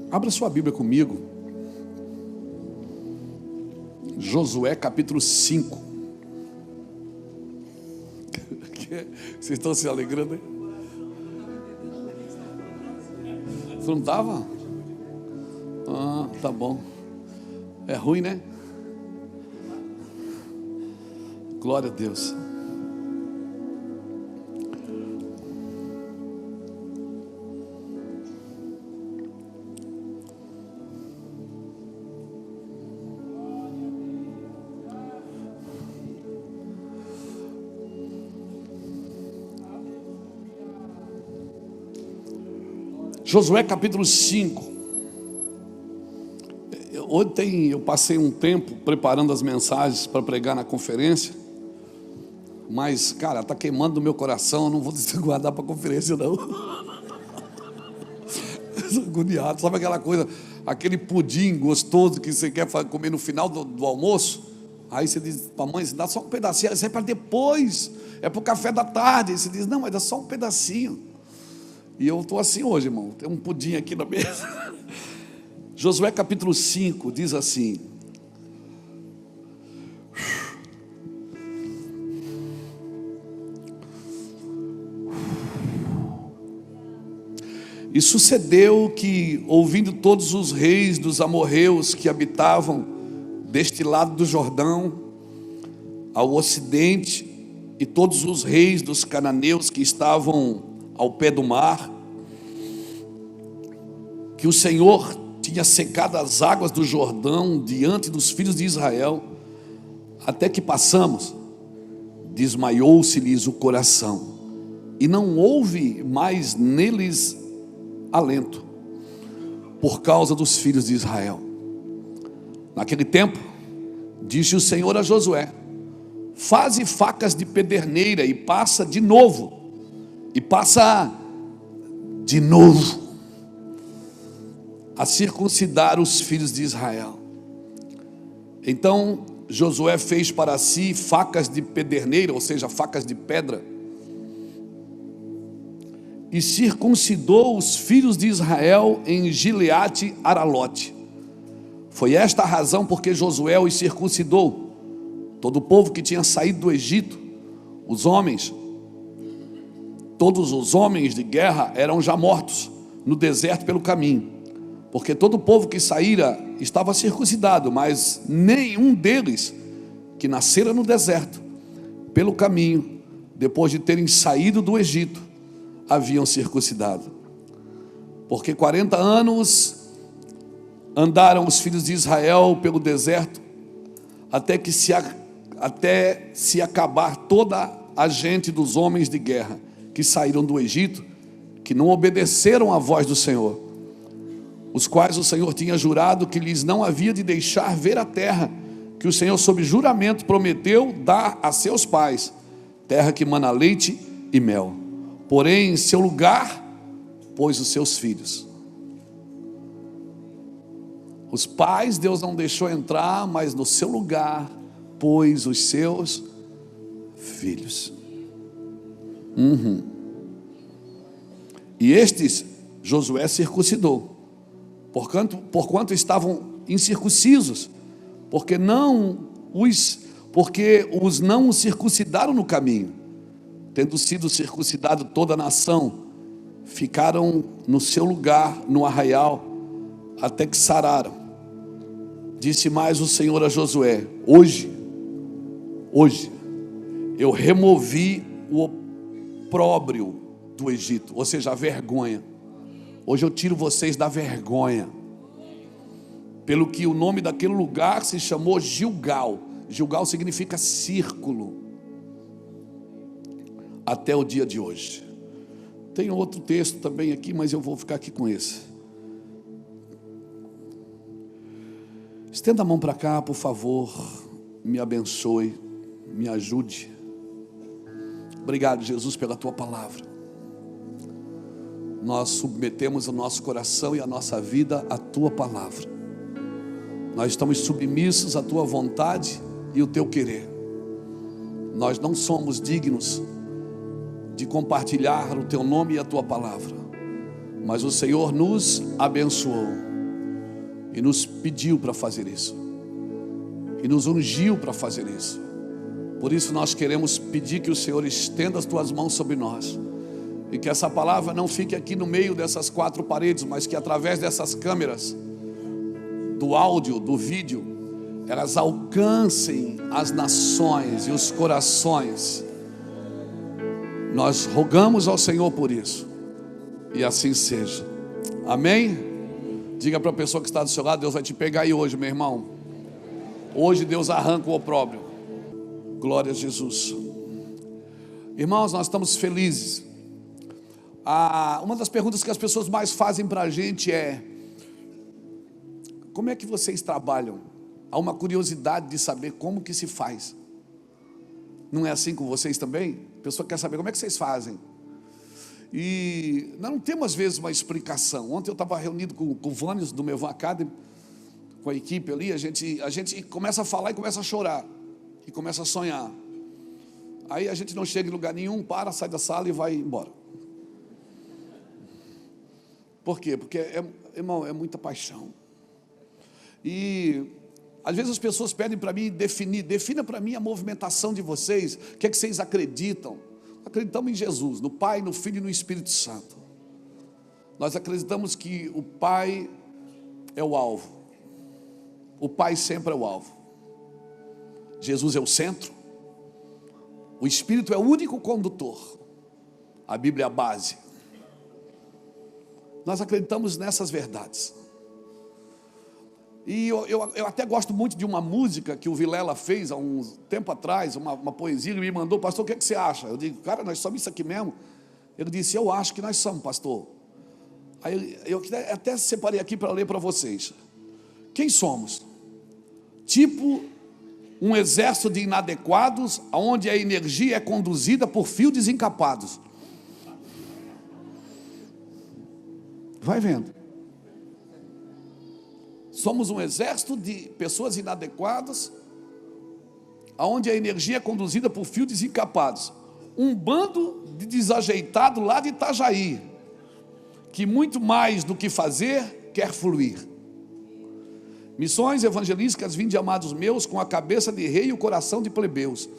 Abra sua Bíblia comigo. Josué capítulo 5. Vocês estão se alegrando, hein? Você não estava? Ah, tá bom. É ruim, né? Glória a Deus. Josué capítulo 5. Ontem eu passei um tempo preparando as mensagens para pregar na conferência, mas, cara, está queimando no meu coração, eu não vou guardar para a conferência, não. Estou agoniado, sabe aquela coisa, aquele pudim gostoso que você quer comer no final do almoço? Aí você diz para a mãe, dá só um pedacinho, isso é para depois, é para o café da tarde. Aí você diz, não, mas dá só um pedacinho. E eu estou assim hoje, irmão, tem um pudim aqui na mesa. Josué capítulo 5 diz assim: e sucedeu que, ouvindo todos os reis dos amorreus que habitavam deste lado do Jordão, ao ocidente, e todos os reis dos cananeus que estavam ao pé do mar, que o Senhor tinha secado as águas do Jordão diante dos filhos de Israel, até que passamos, desmaiou-se-lhes o coração, e não houve mais neles alento, por causa dos filhos de Israel. Naquele tempo, disse o Senhor a Josué: faze facas de pederneira e passa de novo, a circuncidar os filhos de Israel. Então Josué fez para si facas de pederneira, ou seja, facas de pedra, e circuncidou os filhos de Israel em Gileade Aralote. Foi esta a razão porque Josué os circuncidou. Todo o povo que tinha saído do Egito, todos os homens de guerra eram já mortos no deserto pelo caminho, porque todo o povo que saíra estava circuncidado, mas nenhum deles que nascera no deserto pelo caminho, depois de terem saído do Egito, haviam circuncidado. Porque 40 anos andaram os filhos de Israel pelo deserto, até se acabar toda a gente dos homens de guerra que saíram do Egito, que não obedeceram à voz do Senhor, os quais o Senhor tinha jurado que lhes não havia de deixar ver a terra que o Senhor sob juramento prometeu dar a seus pais, terra que mana leite e mel. Porém, em seu lugar pôs os seus filhos. Os pais Deus não deixou entrar, mas no seu lugar pôs os seus filhos. E estes Josué circuncidou, porquanto estavam incircuncisos, porque os não circuncidaram no caminho. Tendo sido circuncidado toda a nação, ficaram no seu lugar no arraial, até que sararam. Disse mais o Senhor a Josué: hoje eu removi o opróbrio do Egito, ou seja, a vergonha. Hoje eu tiro vocês da vergonha, pelo que o nome daquele lugar se chamou Gilgal. Gilgal significa círculo, até o dia de hoje. Tem outro texto também aqui, mas eu vou ficar aqui com esse. Estenda a mão para cá, por favor, me abençoe, me ajude. Obrigado, Jesus, pela tua palavra. Nós submetemos o nosso coração e a nossa vida à tua palavra. Nós estamos submissos à tua vontade e o teu querer. Nós não somos dignos de compartilhar o teu nome e a tua palavra, mas o Senhor nos abençoou e nos pediu para fazer isso, e nos ungiu para fazer isso. Por isso nós queremos pedir que o Senhor estenda as tuas mãos sobre nós, e que essa palavra não fique aqui no meio dessas quatro paredes, mas que através dessas câmeras, do áudio, do vídeo, elas alcancem as nações e os corações. Nós rogamos ao Senhor por isso, e assim seja. Amém? Diga para a pessoa que está do seu lado: Deus vai te pegar aí hoje, meu irmão. Hoje Deus arranca o opróbrio. Glória a Jesus. Irmãos, nós estamos felizes. Uma das perguntas que as pessoas mais fazem para a gente é: como é que vocês trabalham? Há uma curiosidade de saber como que se faz. Não é assim com vocês também? A pessoa quer saber como é que vocês fazem. E nós não temos às vezes uma explicação. Ontem eu estava reunido com o Vânios do Mevan Academy, com a equipe ali. A gente começa a falar e começa a chorar, e começa a sonhar. Aí a gente não chega em lugar nenhum, sai da sala e vai embora. Por quê? Porque, irmão, é muita paixão. E às vezes as pessoas pedem para mim defina para mim a movimentação de vocês. O que é que vocês acreditam? Acreditamos em Jesus, no Pai, no Filho e no Espírito Santo. Nós acreditamos que o Pai é o alvo. O Pai sempre é o alvo. Jesus é o centro. O Espírito é o único condutor. A Bíblia é a base. Nós acreditamos nessas verdades. E eu até gosto muito de uma música que o Vilela fez há um tempo atrás, uma poesia. Ele me mandou: pastor, o que é que você acha? Eu digo: cara, nós somos isso aqui mesmo. Ele disse: eu acho que nós somos, pastor. Aí eu até separei aqui para ler para vocês. Quem somos? Tipo um exército de inadequados, onde a energia é conduzida por fios desencapados. Vai vendo. Somos um exército de pessoas inadequadas, onde a energia é conduzida por fios desencapados. Um bando de desajeitado lá de Itajaí, que muito mais do que fazer, quer fluir. Missões evangelísticas, vinde, amados meus, com a cabeça de rei e o coração de plebeus.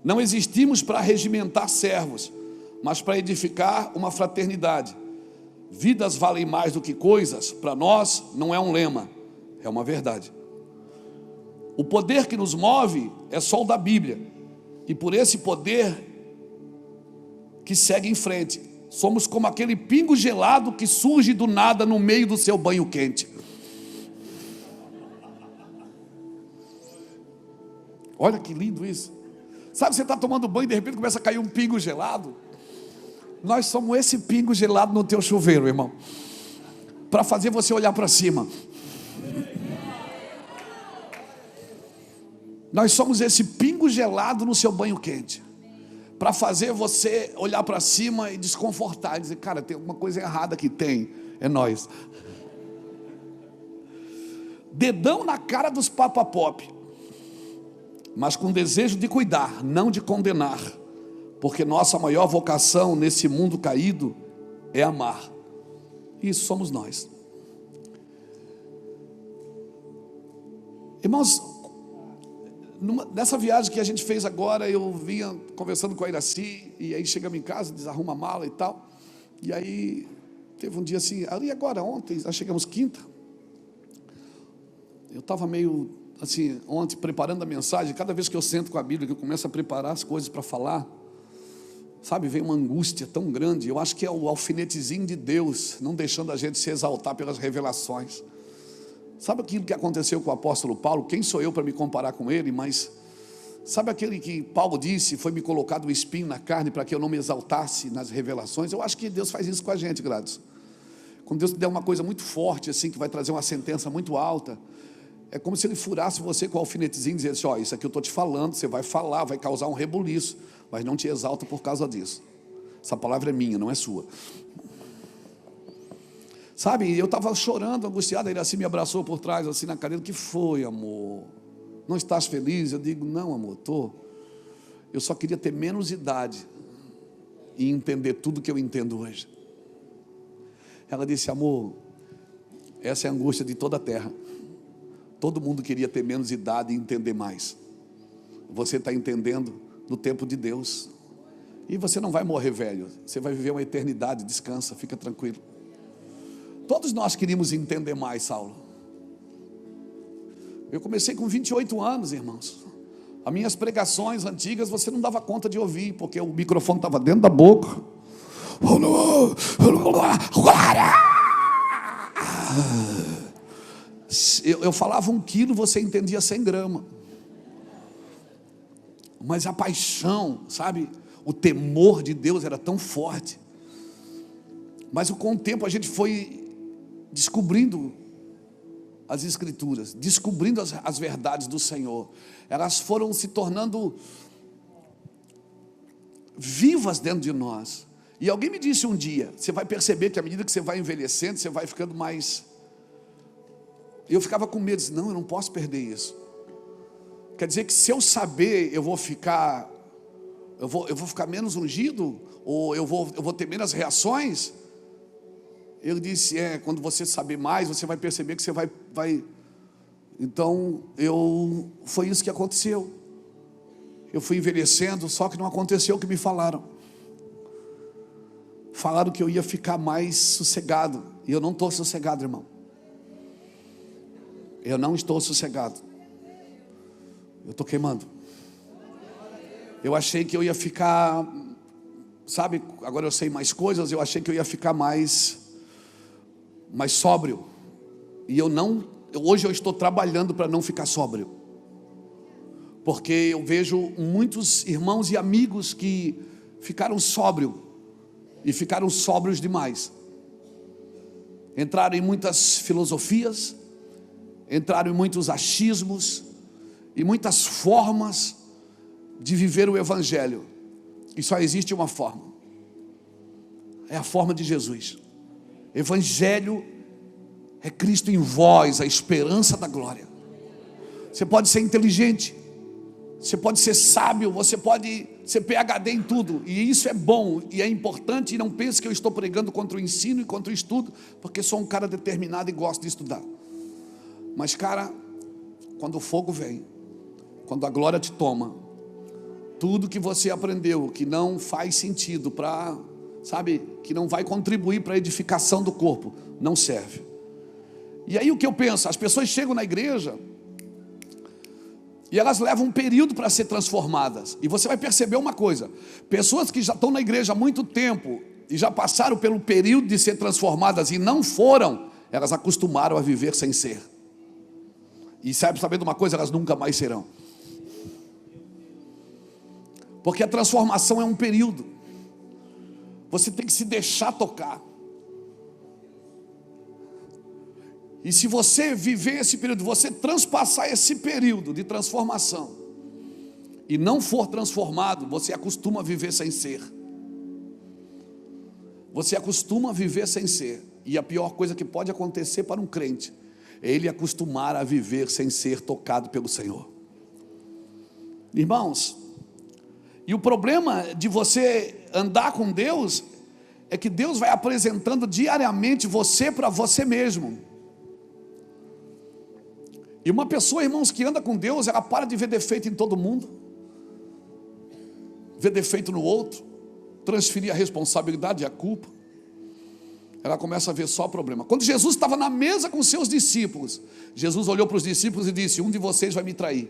Não existimos para regimentar servos, mas para edificar uma fraternidade. Vidas valem mais do que coisas, para nós não é um lema, é uma verdade. O poder que nos move é só o da Bíblia, e por esse poder que segue em frente, somos como aquele pingo gelado que surge do nada no meio do seu banho quente. Olha que lindo isso. Sabe, você está tomando banho e de repente começa a cair um pingo gelado. Nós somos esse pingo gelado no teu chuveiro, irmão, para fazer você olhar para cima. Nós somos esse pingo gelado no seu banho quente, para fazer você olhar para cima e desconfortar, e dizer: cara, tem alguma coisa errada aqui. É nós. Dedão na cara dos papapop, mas com desejo de cuidar, não de condenar. Porque nossa maior vocação nesse mundo caído é amar. Isso somos nós. Irmãos, nessa viagem que a gente fez agora, eu vinha conversando com a Iraci, e aí chegamos em casa, desarruma a mala e tal. E aí teve um dia assim, ali agora, ontem, nós chegamos quinta. Eu estava meio assim, ontem, preparando a mensagem. Cada vez que eu sento com a Bíblia, que eu começo a preparar as coisas para falar, sabe, vem uma angústia tão grande. Eu acho que é o alfinetezinho de Deus, não deixando a gente se exaltar pelas revelações. Sabe aquilo que aconteceu com o apóstolo Paulo? Quem sou eu para me comparar com ele? Mas sabe aquele que Paulo disse: foi me colocado um espinho na carne para que eu não me exaltasse nas revelações? Eu acho que Deus faz isso com a gente, graças. Quando Deus te der uma coisa muito forte assim, que vai trazer uma sentença muito alta, é como se ele furasse você com o alfinetezinho e dissesse: ó, isso aqui eu estou te falando, você vai falar, vai causar um rebuliço, mas não te exalta por causa disso. Essa palavra é minha, não é sua. Sabe, eu estava chorando, angustiado. Ele assim me abraçou por trás, assim na cadeira. O que foi, amor? Não estás feliz? Eu digo: não, amor, estou. Eu só queria ter menos idade e entender tudo que eu entendo hoje. Ela disse: amor, Essa é a angústia de toda a terra. Todo mundo queria ter menos idade e entender mais. Você está entendendo no tempo de Deus. E você não vai morrer velho. Você vai viver uma eternidade. Descansa, fica tranquilo. Todos nós queríamos entender mais, Saulo. Eu comecei com 28 anos, irmãos. As minhas pregações antigas você não dava conta de ouvir, porque o microfone estava dentro da boca. Eu falava 1 quilo, você entendia 100 gramas. Mas a paixão, sabe, o temor de Deus era tão forte. Mas com o tempo a gente foi descobrindo as Escrituras, descobrindo as verdades do Senhor. Elas foram se tornando vivas dentro de nós. E alguém me disse um dia, você vai perceber que à medida que você vai envelhecendo, você vai ficando mais... Eu ficava com medo, não, eu não posso perder isso. Quer dizer que se eu saber, eu vou ficar menos ungido? Ou eu vou ter menos reações? Ele disse, quando você saber mais, você vai perceber que você vai... Então, foi isso que aconteceu. Eu fui envelhecendo, só que não aconteceu o que me falaram. Falaram que eu ia ficar mais sossegado. E eu não estou sossegado, irmão. Eu não estou sossegado. Eu estou queimando. Eu achei que eu ia ficar, sabe, agora eu sei mais coisas, eu achei que eu ia ficar mais sóbrio. E hoje eu estou trabalhando para não ficar sóbrio. Porque eu vejo muitos irmãos e amigos que ficaram sóbrios. E ficaram sóbrios demais. Entraram em muitas filosofias, entraram em muitos achismos e muitas formas de viver o Evangelho. E só existe uma forma. É a forma de Jesus. Evangelho é Cristo em vós, a esperança da glória. Você pode ser inteligente, você pode ser sábio, você pode ser PhD em tudo, e isso é bom e é importante. E não pense que eu estou pregando contra o ensino e contra o estudo, porque sou um cara determinado e gosto de estudar. Mas cara, quando o fogo vem, quando a glória te toma, tudo que você aprendeu que não faz sentido para, sabe, que não vai contribuir para a edificação do corpo, não serve. E aí o que eu penso, as pessoas chegam na igreja e elas levam um período para ser transformadas. E você vai perceber uma coisa, pessoas que já estão na igreja há muito tempo e já passaram pelo período de ser transformadas e não foram, elas acostumaram a viver sem ser. E sabe de uma coisa, elas nunca mais serão. Porque a transformação é um período. Você tem que se deixar tocar. E se você viver esse período, você transpassar esse período de transformação e não for transformado, você acostuma a viver sem ser. Você acostuma a viver sem ser. E a pior coisa que pode acontecer para um crente é ele acostumar a viver sem ser tocado pelo Senhor. Irmãos, e o problema de você andar com Deus é que Deus vai apresentando diariamente você para você mesmo. E uma pessoa, irmãos, que anda com Deus, ela para de ver defeito em todo mundo, ver defeito no outro, transferir a responsabilidade e a culpa. Ela começa a ver só problema. Quando Jesus estava na mesa com seus discípulos, Jesus olhou para os discípulos e disse, um de vocês vai me trair.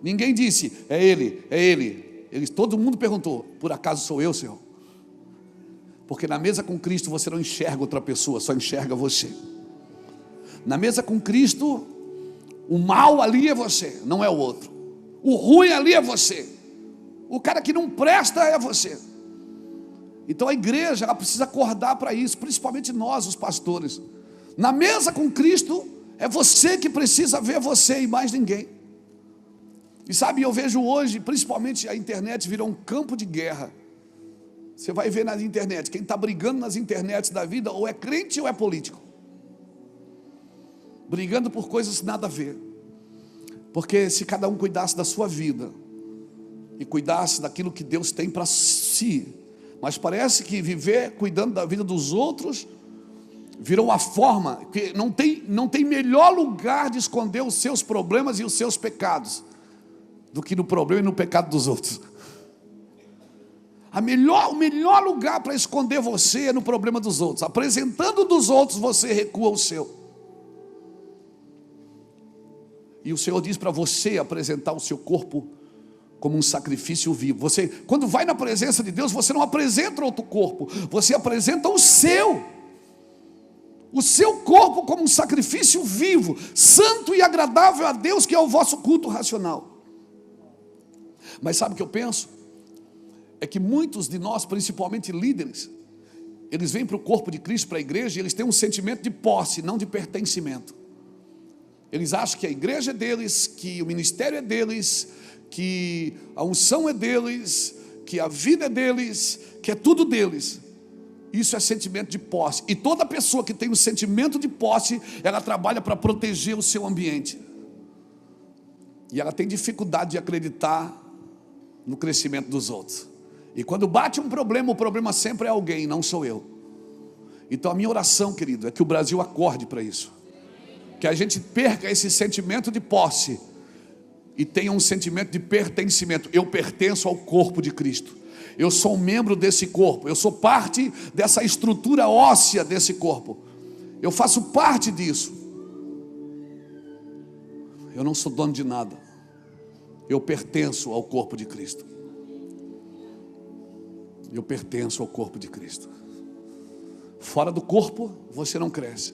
Ninguém disse, é ele, é ele. Todo mundo perguntou, por acaso sou eu, Senhor? Porque na mesa com Cristo você não enxerga outra pessoa, só enxerga você. Na mesa com Cristo, o mal ali é você, não é o outro. O ruim ali é você. O cara que não presta é você. Então a igreja, ela precisa acordar para isso, principalmente nós, os pastores. Na mesa com Cristo, é você que precisa ver você e mais ninguém. E sabe, eu vejo hoje, principalmente a internet virou um campo de guerra. Você vai ver na internet, quem está brigando nas internets da vida, ou é crente ou é político. Brigando por coisas nada a ver. Porque se cada um cuidasse da sua vida, e cuidasse daquilo que Deus tem para si, mas parece que viver cuidando da vida dos outros Virou uma forma que não tem melhor lugar de esconder os seus problemas e os seus pecados do que no problema e no pecado dos outros. O melhor lugar para esconder você é no problema dos outros. Apresentando dos outros, você recua o seu. E o Senhor diz para você apresentar o seu corpo como um sacrifício vivo. Você, quando vai na presença de Deus, você não apresenta outro corpo, você apresenta o seu corpo como um sacrifício vivo, santo e agradável a Deus, que é o vosso culto racional. Mas sabe o que eu penso? É que muitos de nós, principalmente líderes, eles vêm para o corpo de Cristo, para a igreja, e eles têm um sentimento de posse, não de pertencimento. Eles acham que a igreja é deles, que o ministério é deles, que a unção é deles, que a vida é deles, que é tudo deles. Isso é sentimento de posse. E toda pessoa que tem um sentimento de posse, ela trabalha para proteger o seu ambiente. E ela tem dificuldade de acreditar no crescimento dos outros. E quando bate um problema, o problema sempre é alguém, não sou eu. Então a minha oração, querido, é que o Brasil acorde para isso. Que a gente perca esse sentimento de posse e tenha um sentimento de pertencimento. Eu pertenço ao corpo de Cristo. Eu sou um membro desse corpo. Eu sou parte dessa estrutura óssea desse corpo. Eu faço parte disso. Eu não sou dono de nada. Eu pertenço ao corpo de Cristo. Eu pertenço ao corpo de Cristo. Fora do corpo, você não cresce.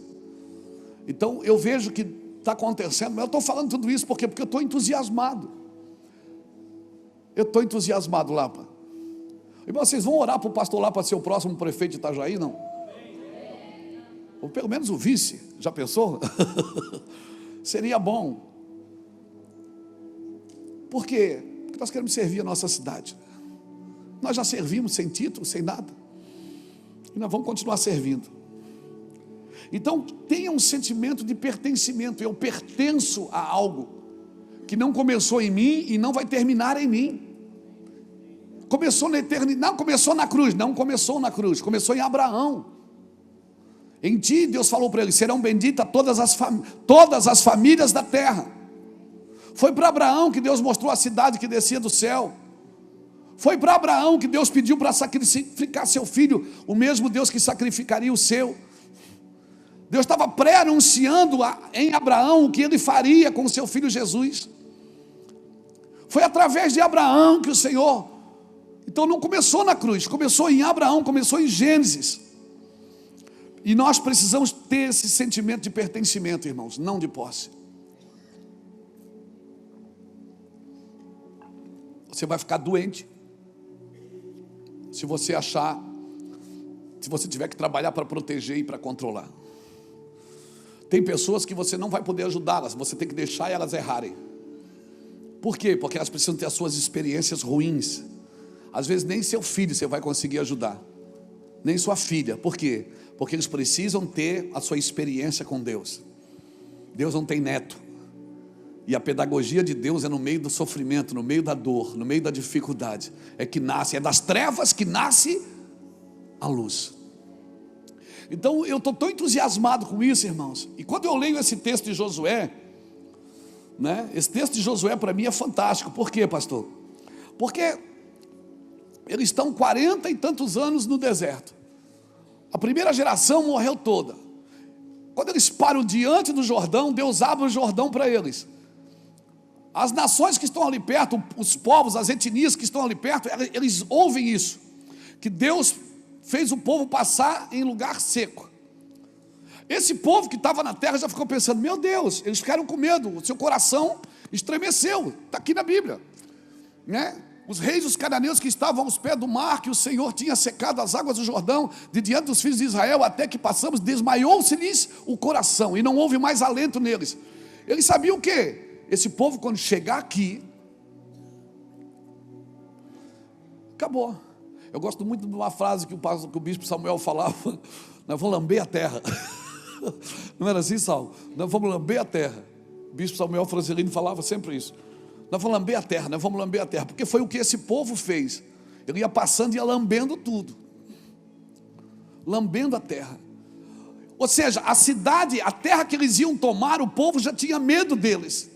Então eu vejo que está acontecendo, mas eu estou falando tudo isso porque eu estou entusiasmado. Eu estou entusiasmado, Lapa. E vocês vão orar para o pastor Lapa ser o próximo prefeito de Itajaí, não? Ou pelo menos o vice, já pensou? Seria bom. Por quê? Porque nós queremos servir a nossa cidade. Nós já servimos sem título, sem nada. E nós vamos continuar servindo. Então tenha um sentimento de pertencimento. Eu pertenço a algo que não começou em mim e não vai terminar em mim. Começou na eternidade, não começou na cruz, não começou na cruz, começou em Abraão. Em ti Deus falou para ele: serão benditas todas as famílias da terra. Foi para Abraão que Deus mostrou a cidade que descia do céu. Foi para Abraão que Deus pediu para sacrificar seu filho, o mesmo Deus que sacrificaria o seu. Deus estava pré-anunciando em Abraão o que ele faria com o seu filho Jesus. Foi através de Abraão que o Senhor... Então não começou na cruz, começou em Abraão, começou em Gênesis. E nós precisamos ter esse sentimento de pertencimento, irmãos, não de posse. Você vai ficar doente se você achar, se você tiver que trabalhar para proteger e para controlar. Tem pessoas que você não vai poder ajudá-las, você tem que deixar elas errarem. Por quê? Porque elas precisam ter as suas experiências ruins. Às vezes nem seu filho você vai conseguir ajudar, nem sua filha. Por quê? Porque eles precisam ter a sua experiência com Deus. Deus não tem neto. E a pedagogia de Deus é no meio do sofrimento, no meio da dor, no meio da dificuldade. É que nasce, é das trevas que nasce a luz. Então eu estou tão entusiasmado com isso, irmãos. E quando eu leio esse texto de Josué, né, esse texto de Josué para mim é fantástico. Por quê, pastor? Porque eles estão 40 e tantos anos no deserto. A primeira geração morreu toda. Quando eles param diante do Jordão, Deus abre o Jordão para eles. As nações que estão ali perto, os povos, as etnias que estão ali perto, eles ouvem isso, que Deus fez o povo passar em lugar seco. Esse povo que estava na terra já ficou pensando: meu Deus, eles ficaram com medo, o seu coração estremeceu. Está aqui na Bíblia, né? Os reis dos cananeus que estavam aos pés do mar, que o Senhor tinha secado as águas do Jordão de diante dos filhos de Israel, até que passamos, desmaiou-se-lhes o coração, e não houve mais alento neles. Eles sabiam o quê? Esse povo, quando chegar aqui, acabou. Eu gosto muito de uma frase que o bispo Samuel falava: nós vamos lamber a terra. Não era assim, Saulo? Nós vamos lamber a terra. O bispo Samuel Francelino falava sempre isso. Nós vamos lamber a terra, nós vamos lamber a terra. Porque foi o que esse povo fez. Ele ia passando e ia lambendo tudo. Lambendo a terra. Ou seja, a cidade, a terra que eles iam tomar, o povo já tinha medo deles.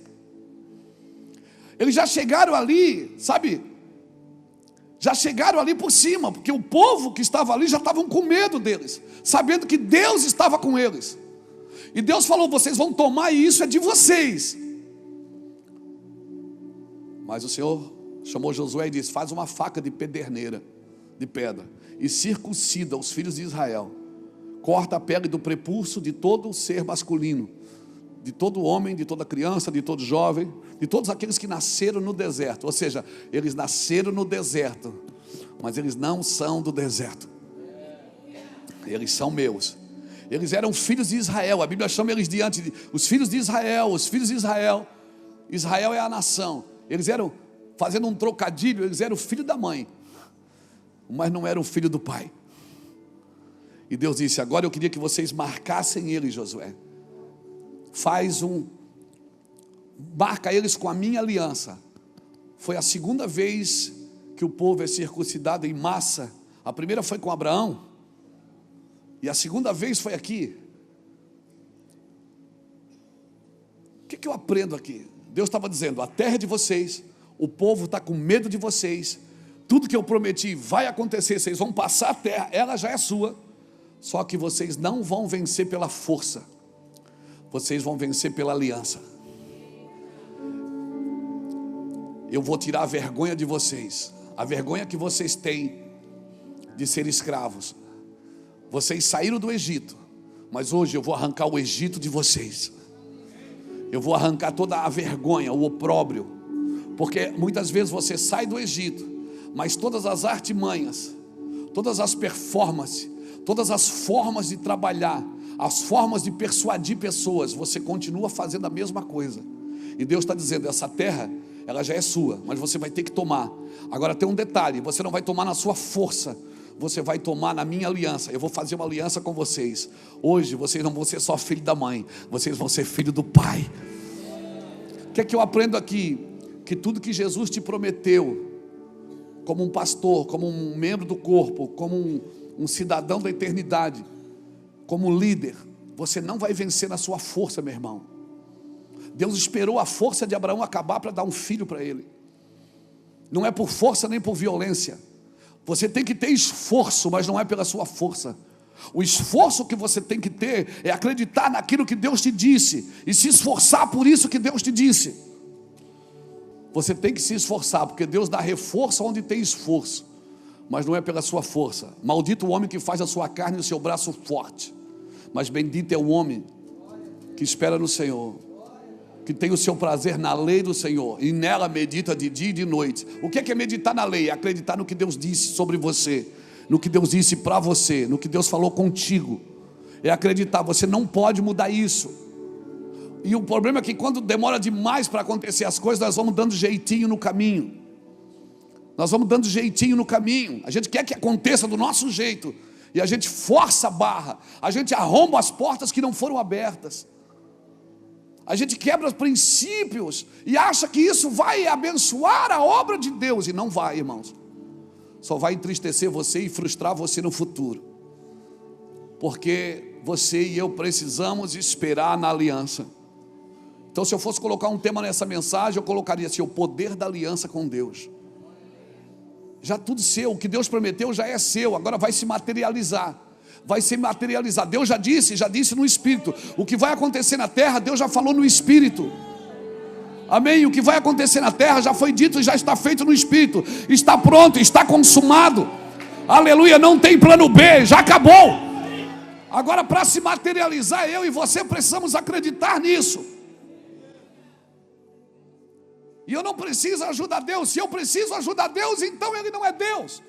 Eles já chegaram ali, sabe? Já chegaram ali por cima, porque o povo que estava ali já estavam com medo deles, sabendo que Deus estava com eles. E Deus falou: vocês vão tomar e isso é de vocês. Mas o Senhor chamou Josué e disse: faz uma faca de pederneira, de pedra, e circuncida os filhos de Israel. Corta a pele do prepulso de todo ser masculino, de todo homem, de toda criança, de todo jovem, de todos aqueles que nasceram no deserto. Ou seja, eles nasceram no deserto, mas eles não são do deserto. Eles são meus. Eles eram filhos de Israel. A Bíblia chama eles diante de os filhos de Israel, os filhos de Israel. Israel é a nação. Eles eram, fazendo um trocadilho, eles eram filho da mãe, mas não eram filho do pai. E Deus disse: agora eu queria que vocês marcassem eles, Josué. Marca eles com a minha aliança. Foi a segunda vez que o povo é circuncidado em massa. A primeira foi com Abraão, e a segunda vez foi aqui. O que eu aprendo aqui? Deus estava dizendo: a terra é de vocês, o povo está com medo de vocês, tudo que eu prometi vai acontecer, vocês vão passar a terra, ela já é sua. Só que vocês não vão vencer pela força, vocês vão vencer pela aliança. Eu vou tirar a vergonha de vocês, a vergonha que vocês têm de ser escravos. Vocês saíram do Egito, mas hoje eu vou arrancar o Egito de vocês. Eu vou arrancar toda a vergonha, o opróbrio, porque muitas vezes você sai do Egito, mas todas as artimanhas, todas as performances, todas as formas de trabalhar, as formas de persuadir pessoas, você continua fazendo a mesma coisa. E Deus está dizendo: essa terra, ela já é sua, mas você vai ter que tomar. Agora tem um detalhe: você não vai tomar na sua força, você vai tomar na minha aliança. Eu vou fazer uma aliança com vocês. Hoje vocês não vão ser só filho da mãe, vocês vão ser filho do pai. O que é que eu aprendo aqui? Que tudo que Jesus te prometeu, como um pastor, como um membro do corpo, como um cidadão da eternidade, como líder, você não vai vencer na sua força, meu irmão. Deus esperou a força de Abraão acabar para dar um filho para ele. Não é por força nem por violência. Você tem que ter esforço, mas não é pela sua força. O esforço que você tem que ter é acreditar naquilo que Deus te disse e se esforçar por isso que Deus te disse. Você tem que se esforçar, porque Deus dá reforço onde tem esforço, mas não é pela sua força. Maldito o homem que faz a sua carne e o seu braço forte, mas bendito é o homem que espera no Senhor, que tem o seu prazer na lei do Senhor, e nela medita de dia e de noite. O que é meditar na lei? É acreditar no que Deus disse sobre você, no que Deus disse para você, no que Deus falou contigo. É acreditar, você não pode mudar isso. E o problema é que quando demora demais para acontecer as coisas, nós vamos dando jeitinho no caminho. Nós vamos dando jeitinho no caminho. A gente quer que aconteça do nosso jeito, e a gente força a barra, a gente arromba as portas que não foram abertas, a gente quebra os princípios e acha que isso vai abençoar a obra de Deus, e não vai, irmãos. Só vai entristecer você e frustrar você no futuro, porque você e eu precisamos esperar na aliança. Então, se eu fosse colocar um tema nessa mensagem, eu colocaria assim: o poder da aliança com Deus. Já tudo seu, o que Deus prometeu já é seu, agora vai se materializar. Vai se materializar. Deus já disse no Espírito. O que vai acontecer na terra, Deus já falou no Espírito. Amém? O que vai acontecer na terra já foi dito e já está feito no Espírito. Está pronto, está consumado. Aleluia, não tem plano B, já acabou. Agora, para se materializar, eu e você precisamos acreditar nisso. E eu não preciso ajudar Deus. Se eu preciso ajudar Deus, então Ele não é Deus.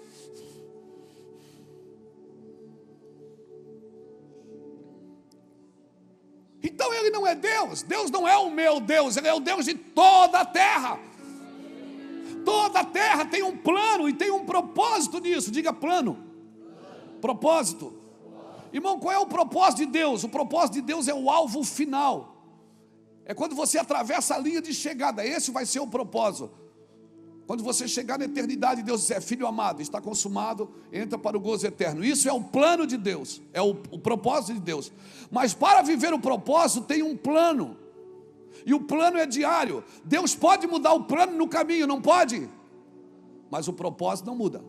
Então Ele não é Deus. Deus não é o meu Deus, Ele é o Deus de toda a terra. Toda a terra tem um plano e tem um propósito nisso. Diga plano. Propósito. Irmão, qual é o propósito de Deus? O propósito de Deus é o alvo final. É quando você atravessa a linha de chegada. Esse vai ser o propósito. Quando você chegar na eternidade, Deus disser: filho amado, está consumado, entra para o gozo eterno. Isso é o plano de Deus, é o propósito de Deus. Mas para viver o propósito tem um plano, e o plano é diário. Deus pode mudar o plano no caminho, não pode? Mas o propósito não muda.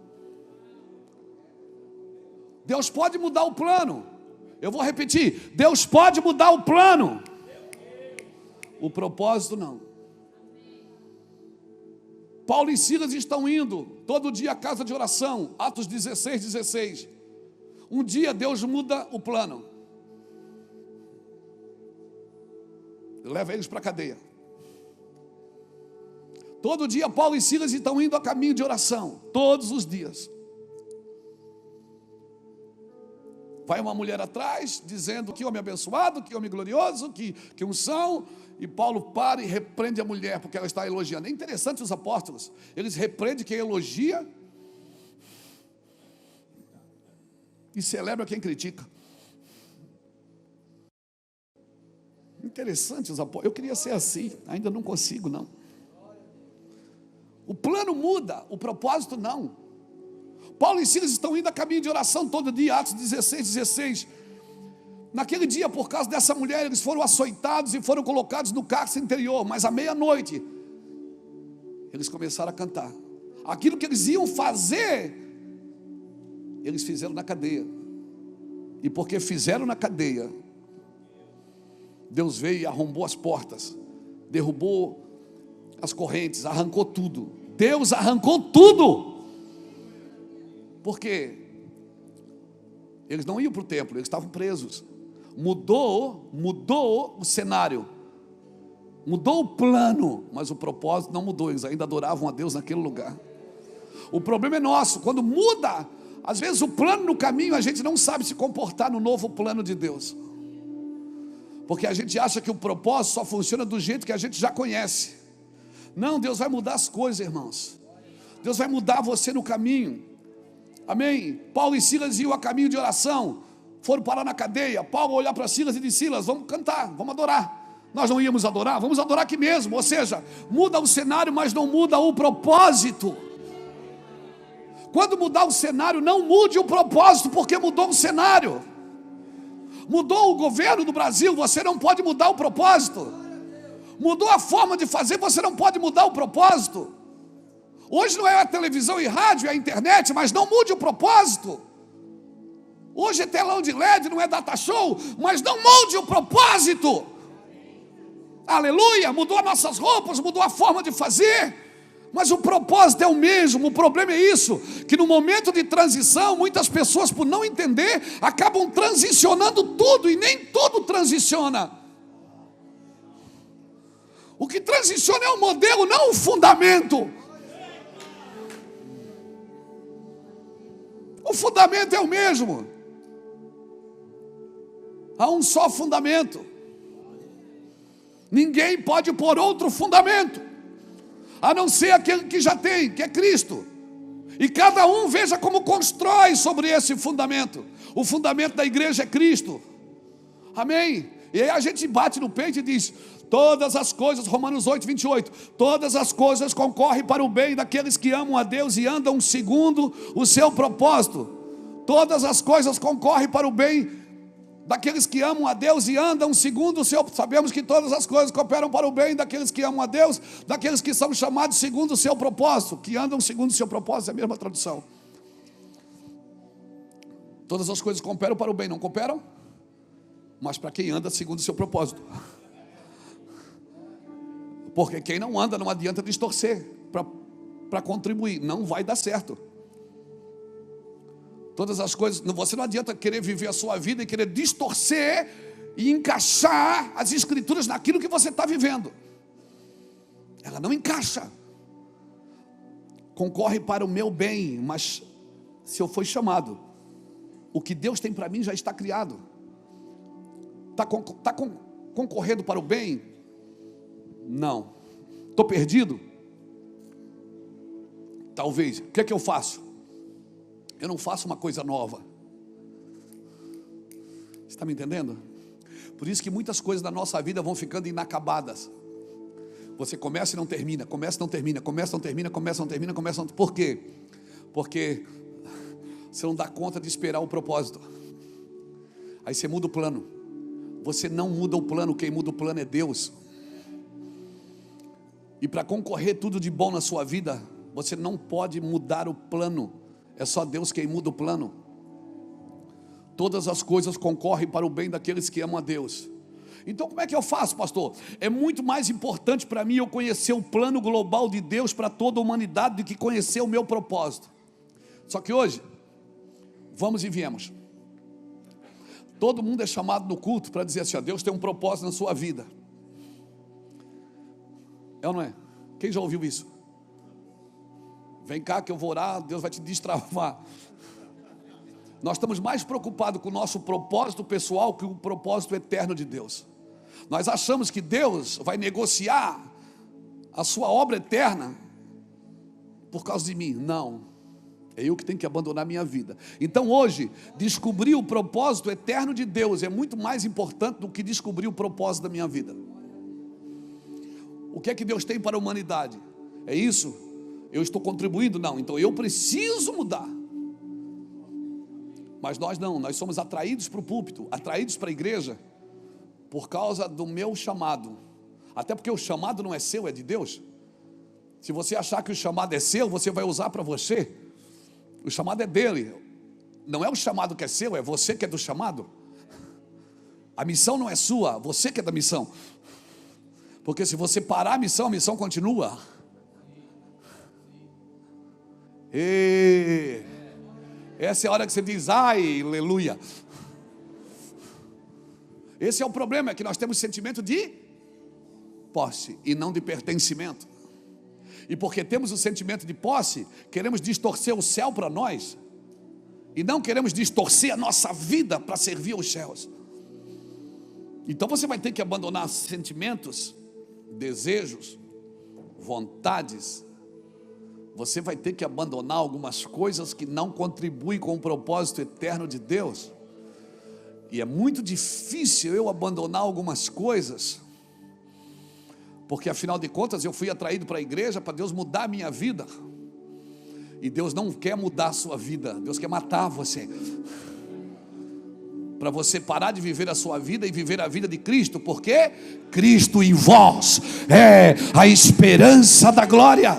Deus pode mudar o plano. Eu vou repetir: Deus pode mudar o plano, o propósito não. Paulo e Silas estão indo todo dia à casa de oração, Atos 16:16. Um dia Deus muda o plano, leva eles para a cadeia. Todo dia Paulo e Silas estão indo a caminho de oração, todos os dias. Vai uma mulher atrás, dizendo: que homem abençoado, que homem glorioso, que unção. E Paulo para e repreende a mulher, porque ela está elogiando. É interessante os apóstolos, eles repreendem quem elogia e celebra quem critica. Interessante os apóstolos. Eu queria ser assim, ainda não consigo não. O plano muda, o propósito não. Paulo e Silas estão indo a caminho de oração todo dia, Atos 16:16. Naquele dia, por causa dessa mulher, eles foram açoitados e foram colocados no cárcere interior. Mas à meia-noite, eles começaram a cantar. Aquilo que eles iam fazer, eles fizeram na cadeia. E porque fizeram na cadeia, Deus veio e arrombou as portas, derrubou as correntes, arrancou tudo. Deus arrancou tudo. Por quê? Eles não iam para o templo, eles estavam presos. Mudou o cenário, mudou o plano, mas o propósito não mudou. Eles ainda adoravam a Deus naquele lugar. O problema é nosso, quando muda, às vezes o plano no caminho, a gente não sabe se comportar no novo plano de Deus, porque a gente acha que o propósito só funciona do jeito que a gente já conhece. Não, Deus vai mudar as coisas, irmãos. Deus vai mudar você no caminho. Amém? Paulo e Silas iam a caminho de oração, foram parar na cadeia. Paulo olhar para Silas e disse: Silas, vamos cantar, vamos adorar. Nós não íamos adorar, vamos adorar aqui mesmo. Ou seja, muda o cenário, mas não muda o propósito. Quando mudar o cenário, não mude o propósito, porque mudou o cenário. Mudou o governo do Brasil, você não pode mudar o propósito. Mudou a forma de fazer, você não pode mudar o propósito. Hoje não é a televisão e rádio, é a internet, mas não mude o propósito. Hoje é telão de LED, não é data show, mas não mude o propósito. Aleluia, mudou as nossas roupas, mudou a forma de fazer, mas o propósito é o mesmo. O problema é isso, que no momento de transição, muitas pessoas, por não entender, acabam transicionando tudo, e nem tudo transiciona. O que transiciona é o modelo, não o fundamento. O fundamento é o mesmo. Há um só fundamento. Ninguém pode pôr outro fundamento, a não ser aquele que já tem, que é Cristo. E cada um veja como constrói sobre esse fundamento. O fundamento da igreja é Cristo. Amém? E aí a gente bate no peito e diz: todas as coisas, Romanos 8:28, todas as coisas concorrem para o bem daqueles que amam a Deus e andam segundo o seu propósito. Todas as coisas concorrem para o bem daqueles que amam a Deus e andam segundo o seu. Sabemos que todas as coisas cooperam para o bem daqueles que amam a Deus, daqueles que são chamados segundo o seu propósito. Que andam segundo o seu propósito, é a mesma tradução. Todas as coisas cooperam para o bem, não cooperam? Mas para quem anda segundo o seu propósito. Porque quem não anda, não adianta distorcer para contribuir, não vai dar certo. Todas as coisas, você não adianta querer viver a sua vida e querer distorcer e encaixar as escrituras naquilo que você está vivendo. Ela não encaixa. Concorre para o meu bem, mas se eu for chamado, o que Deus tem para mim já está criado. Está concorrendo para o bem? Não. Estou perdido? Talvez. O que é que eu faço? Eu não faço uma coisa nova. Você está me entendendo? Por isso que muitas coisas da nossa vida vão ficando inacabadas. Você começa e não termina, começa e não termina, começa e não termina, começa e não termina, começa e não termina. Por quê? Porque você não dá conta de esperar o propósito. Aí você muda o plano. Você não muda o plano, quem muda o plano é Deus. E para concorrer tudo de bom na sua vida, você não pode mudar o plano. É só Deus quem muda o plano. Todas as coisas concorrem para o bem daqueles que amam a Deus. Então como é que eu faço, pastor? É muito mais importante para mim eu conhecer o plano global de Deus para toda a humanidade do que conhecer o meu propósito. Só que hoje, vamos e viemos. Todo mundo é chamado no culto para dizer assim, ó, Deus tem um propósito na sua vida. É ou não é? Quem já ouviu isso? Vem cá que eu vou orar, Deus vai te destravar. Nós estamos mais preocupados com o nosso propósito pessoal que o propósito eterno de Deus. Nós achamos que Deus vai negociar a sua obra eterna por causa de mim. Não, é eu que tenho que abandonar minha vida. Então hoje, descobrir o propósito eterno de Deus é muito mais importante do que descobrir o propósito da minha vida. O que é que Deus tem para a humanidade? É isso? Eu estou contribuindo? Não, então eu preciso mudar. Mas nós não, nós somos atraídos para o púlpito, atraídos para a igreja, por causa do meu chamado. Até porque o chamado não é seu, é de Deus. Se você achar que o chamado é seu, você vai usar para você. O chamado é dele. Não é o chamado que é seu, é você que é do chamado. A missão não é sua, você que é da missão. Porque se você parar a missão continua. E essa é a hora que você diz, ai, aleluia. Esse é o problema, é que nós temos sentimento de posse e não de pertencimento. E porque temos o sentimento de posse, queremos distorcer o céu para nós. E não queremos distorcer a nossa vida para servir aos céus. Então você vai ter que abandonar sentimentos, desejos, vontades. Você vai ter que abandonar algumas coisas que não contribuem com o propósito eterno de Deus. E é muito difícil eu abandonar algumas coisas, porque afinal de contas eu fui atraído para a igreja para Deus mudar a minha vida. E Deus não quer mudar a sua vida, Deus quer matar você. Para você parar de viver a sua vida e viver a vida de Cristo, porque Cristo em vós é a esperança da glória.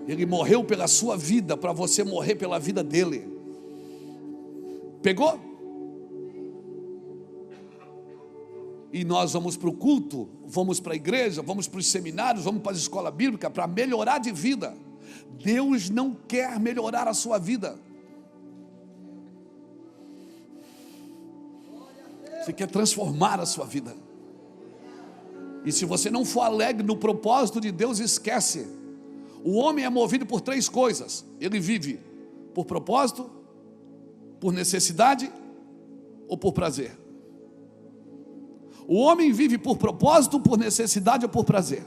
Ele morreu pela sua vida, para você morrer pela vida dele. Pegou? E nós vamos para o culto, vamos para a igreja, vamos para os seminários, vamos para a escola bíblica para melhorar de vida. Deus não quer melhorar a sua vida. Você quer transformar a sua vida. E se você não for alegre no propósito de Deus, esquece. O homem é movido por três coisas. Ele vive por propósito, por necessidade ou por prazer. O homem vive por propósito, por necessidade ou por prazer.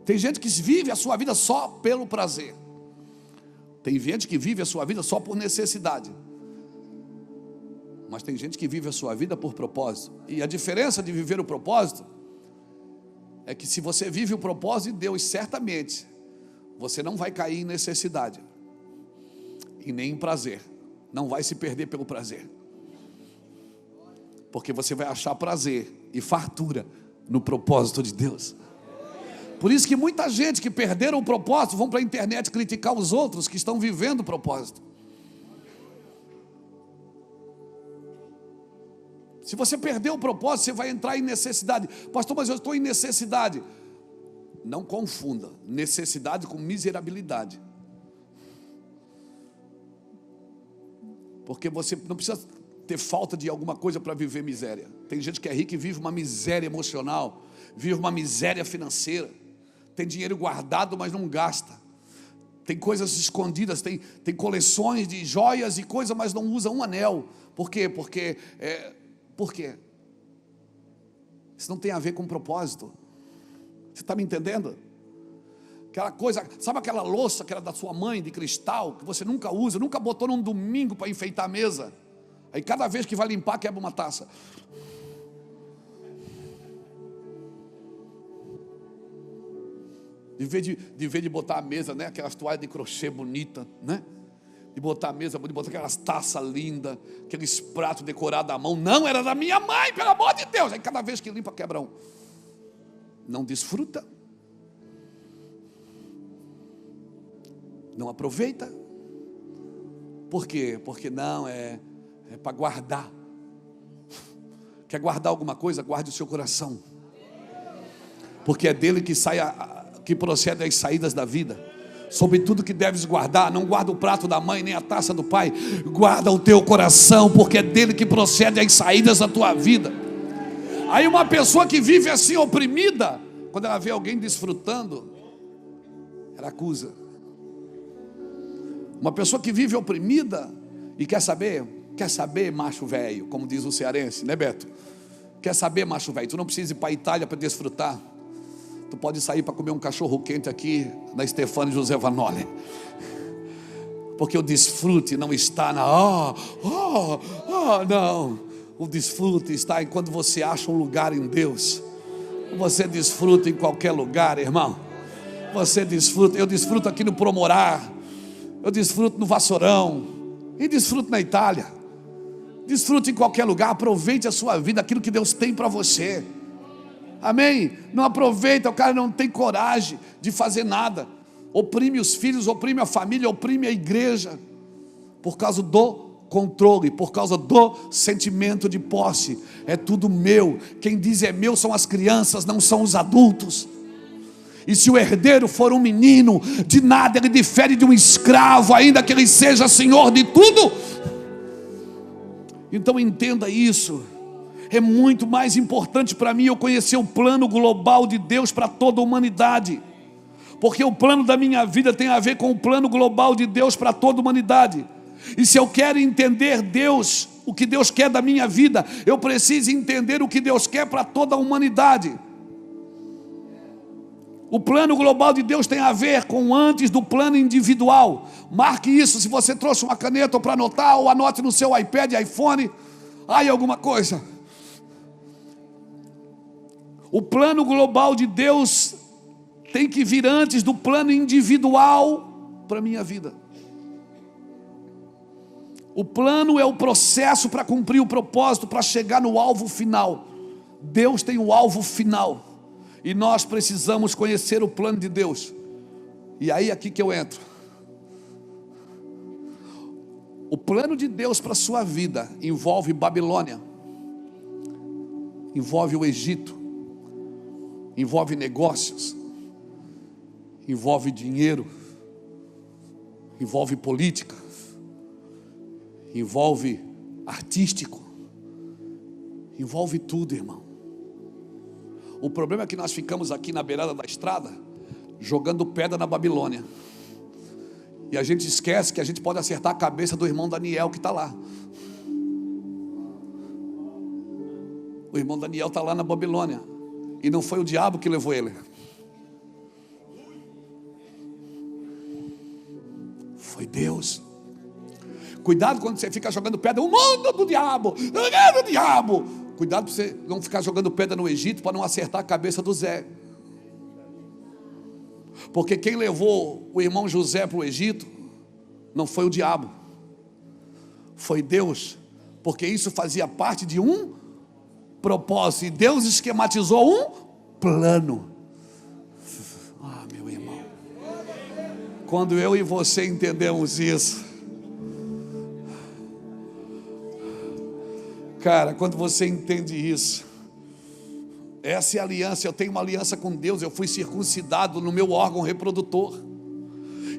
Tem gente que vive a sua vida só pelo prazer. Tem gente que vive a sua vida só por necessidade. Mas tem gente que vive a sua vida por propósito. E a diferença de viver o propósito é que se você vive o propósito de Deus, certamente você não vai cair em necessidade e nem em prazer. Não vai se perder pelo prazer, porque você vai achar prazer e fartura no propósito de Deus. Por isso que muita gente que perderam o propósito vão para a internet criticar os outros que estão vivendo o propósito. Se você perder o propósito, você vai entrar em necessidade. Pastor, mas eu estou em necessidade. Não confunda necessidade com miserabilidade. Porque você não precisa ter falta de alguma coisa para viver miséria. Tem gente que é rica e vive uma miséria emocional, vive uma miséria financeira. Tem dinheiro guardado, mas não gasta. Tem coisas escondidas, tem coleções de joias e coisas, mas não usa um anel. Por quê? Por quê? Isso não tem a ver com propósito. Você está me entendendo? Aquela coisa, sabe aquela louça que era da sua mãe, de cristal, que você nunca usa, nunca botou num domingo para enfeitar a mesa. Aí cada vez que vai limpar, quebra uma taça. De vez de botar a mesa, né? Aquelas toalhas de crochê bonita, né? De botar a mesa, de botar aquelas taças lindas, aqueles pratos decorados à mão. Não, era da minha mãe, pelo amor de Deus. Aí cada vez que limpa, quebra um. Não desfruta. Não aproveita. Por quê? Porque não, é para guardar. Quer guardar alguma coisa? Guarde o seu coração. Porque é dele que procede as saídas da vida. Sobre tudo que deves guardar, não guarda o prato da mãe, nem a taça do pai. Guarda o teu coração, porque é dele que procede as saídas da tua vida. Aí uma pessoa que vive assim oprimida, quando ela vê alguém desfrutando, ela acusa. Uma pessoa que vive oprimida e quer saber macho velho, como diz o cearense, né, Beto? Quer saber macho velho? Tu não precisa ir para a Itália para desfrutar. Tu pode sair para comer um cachorro quente aqui na Stefano José Vanoli. Porque o desfrute não está na não. O desfrute está em quando você acha um lugar em Deus. Você desfruta em qualquer lugar, irmão. Você desfruta. Eu desfruto aqui no Promorar. Eu desfruto no Vassourão. E desfruto na Itália. Desfrute em qualquer lugar. Aproveite a sua vida, aquilo que Deus tem para você. Amém? Não aproveita, o cara não tem coragem de fazer nada. Oprime os filhos, oprime a família, oprime a igreja. Por causa do controle, por causa do sentimento de posse. É tudo meu. Quem diz é meu são as crianças, não são os adultos. E se o herdeiro for um menino, de nada ele difere de um escravo, ainda que ele seja senhor de tudo. Então entenda isso. É muito mais importante para mim eu conhecer o plano global de Deus para toda a humanidade. Porque o plano da minha vida tem a ver com o plano global de Deus para toda a humanidade. E se eu quero entender Deus, o que Deus quer da minha vida, eu preciso entender o que Deus quer para toda a humanidade. O plano global de Deus tem a ver com antes do plano individual. Marque isso, se você trouxe uma caneta ou para anotar, ou anote no seu iPad, iPhone, aí alguma coisa. O plano global de Deus tem que vir antes do plano individual para a minha vida. O plano é o processo para cumprir o propósito, para chegar no alvo final. Deus tem o alvo final. E nós precisamos conhecer o plano de Deus. E aí aqui que eu entro. O plano de Deus para a sua vida envolve Babilônia. Envolve o Egito. Envolve negócios, envolve dinheiro, envolve política, envolve artístico, envolve tudo, irmão. O problema é que nós ficamos aqui na beirada da estrada, jogando pedra na Babilônia. E a gente esquece que a gente pode acertar a cabeça do irmão Daniel que está lá. O irmão Daniel está lá na Babilônia. E não foi o diabo que levou ele. Foi Deus. Cuidado quando você fica jogando pedra. O mundo do diabo. O diabo. Cuidado para você não ficar jogando pedra no Egito, para não acertar a cabeça do Zé. Porque quem levou o irmão José para o Egito não foi o diabo. Foi Deus. Porque isso fazia parte de um propósito, e Deus esquematizou um plano. Meu irmão, quando eu e você entendemos isso, cara, quando você entende isso, essa é a aliança. Eu tenho uma aliança com Deus. Eu fui circuncidado no meu órgão reprodutor,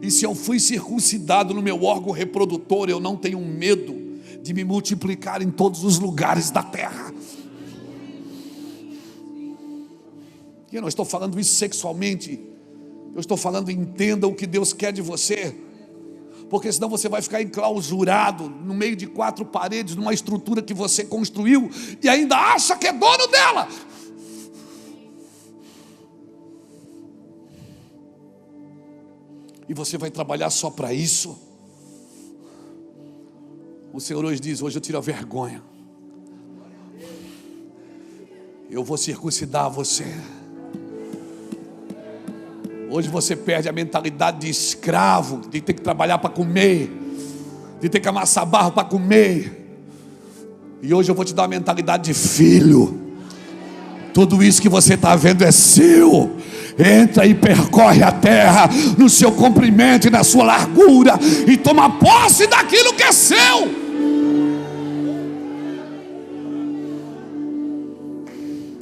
e se eu fui circuncidado no meu órgão reprodutor, eu não tenho medo de me multiplicar em todos os lugares da terra. E eu não estou falando isso sexualmente. Eu estou falando, entenda o que Deus quer de você. Porque senão você vai ficar enclausurado no meio de 4 paredes, numa estrutura que você construiu, e ainda acha que é dono dela. E você vai trabalhar só para isso. O Senhor hoje diz: hoje eu tiro a vergonha. Eu vou circuncidar você. Hoje você perde a mentalidade de escravo, de ter que trabalhar para comer, de ter que amassar barro para comer. E hoje eu vou te dar uma mentalidade de filho. Tudo isso que você está vendo é seu. Entra e percorre a terra no seu comprimento e na sua largura, e toma posse daquilo que é seu.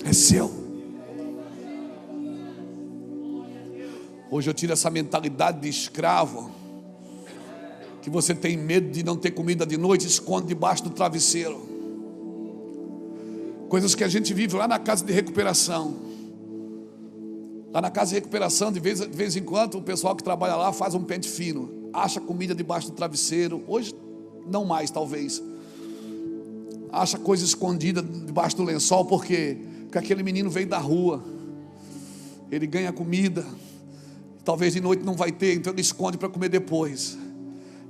É seu. Hoje eu tiro essa mentalidade de escravo, que você tem medo de não ter comida de noite, esconde debaixo do travesseiro. Coisas que a gente vive lá na casa de recuperação. Lá na casa de recuperação, de vez em quando, o pessoal que trabalha lá faz um pente fino, acha comida debaixo do travesseiro. Hoje, não mais, talvez. Acha coisa escondida debaixo do lençol, porque aquele menino veio da rua. Ele ganha comida, talvez de noite não vai ter, então ele esconde para comer depois.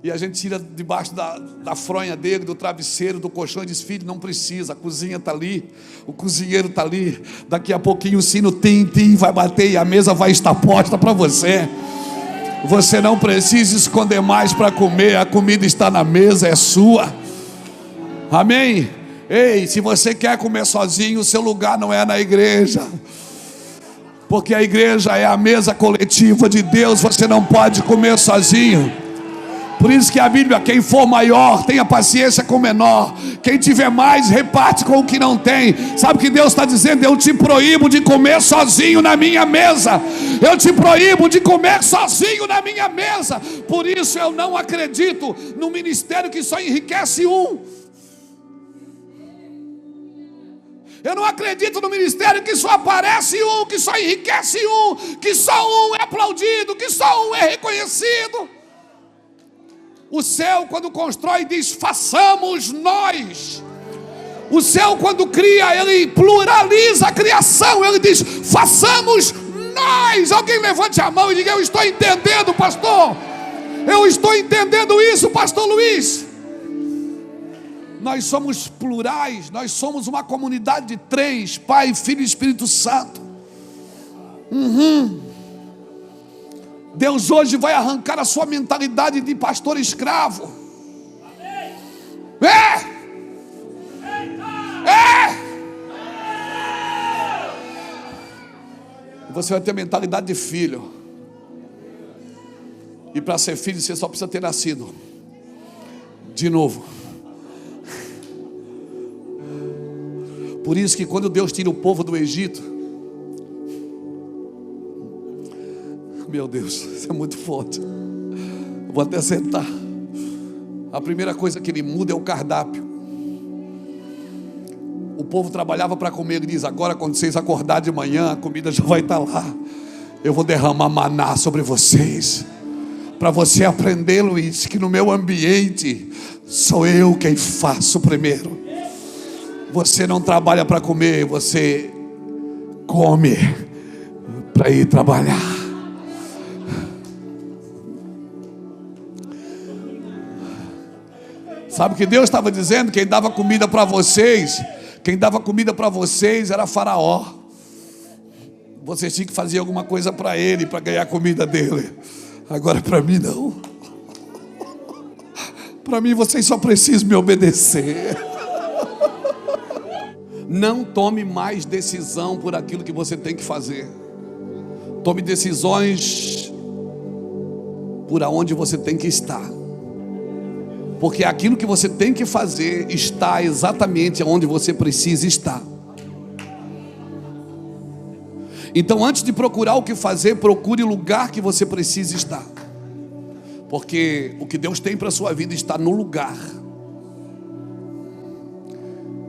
E a gente tira debaixo da fronha dele, do travesseiro, do colchão, e diz: filho, não precisa, a cozinha está ali, o cozinheiro está ali, daqui a pouquinho o sino tim-tim vai bater e a mesa vai estar posta para você. Você não precisa esconder mais para comer, a comida está na mesa, é sua. Amém? Ei, se você quer comer sozinho, o seu lugar não é na igreja, porque a igreja é a mesa coletiva de Deus. Você não pode comer sozinho. Por isso que a Bíblia: quem for maior, tenha paciência com o menor. Quem tiver mais, reparte com o que não tem. Sabe o que Deus está dizendo? Eu te proíbo de comer sozinho na minha mesa. Eu te proíbo de comer sozinho na minha mesa. Por isso eu não acredito no ministério que só enriquece um. Eu não acredito no ministério que só aparece um, que só enriquece um, que só um é aplaudido, que só um é reconhecido. O céu, quando constrói, diz: façamos nós. O céu, quando cria, ele pluraliza a criação. Ele diz: façamos nós. Alguém levante a mão e diga: eu estou entendendo, pastor. Eu estou entendendo isso, pastor Luiz. Nós somos plurais. Nós somos uma comunidade de três: Pai, Filho e Espírito Santo. Deus hoje vai arrancar a sua mentalidade de pastor escravo. Você vai ter a mentalidade de filho. E para ser filho, você só precisa ter nascido de novo. Por isso que quando Deus tira o povo do Egito, meu Deus, isso é muito forte. Eu vou até sentar. A primeira coisa que ele muda é o cardápio. O povo trabalhava para comer. Ele diz: agora quando vocês acordarem de manhã, a comida já vai estar lá. Eu vou derramar maná sobre vocês, para você aprender, Luiz, que no meu ambiente sou eu quem faço primeiro. Você não trabalha para comer, você come para ir trabalhar. Sabe o que Deus estava dizendo? Quem dava comida para vocês, era Faraó. Vocês tinham que fazer alguma coisa para ele, para ganhar a comida dele. Agora para mim não. Para mim vocês só precisam me obedecer. Não tome mais decisão por aquilo que você tem que fazer. Tome decisões por aonde você tem que estar. Porque aquilo que você tem que fazer está exatamente onde você precisa estar. Então, antes de procurar o que fazer, procure o lugar que você precisa estar. Porque o que Deus tem para a sua vida está no lugar.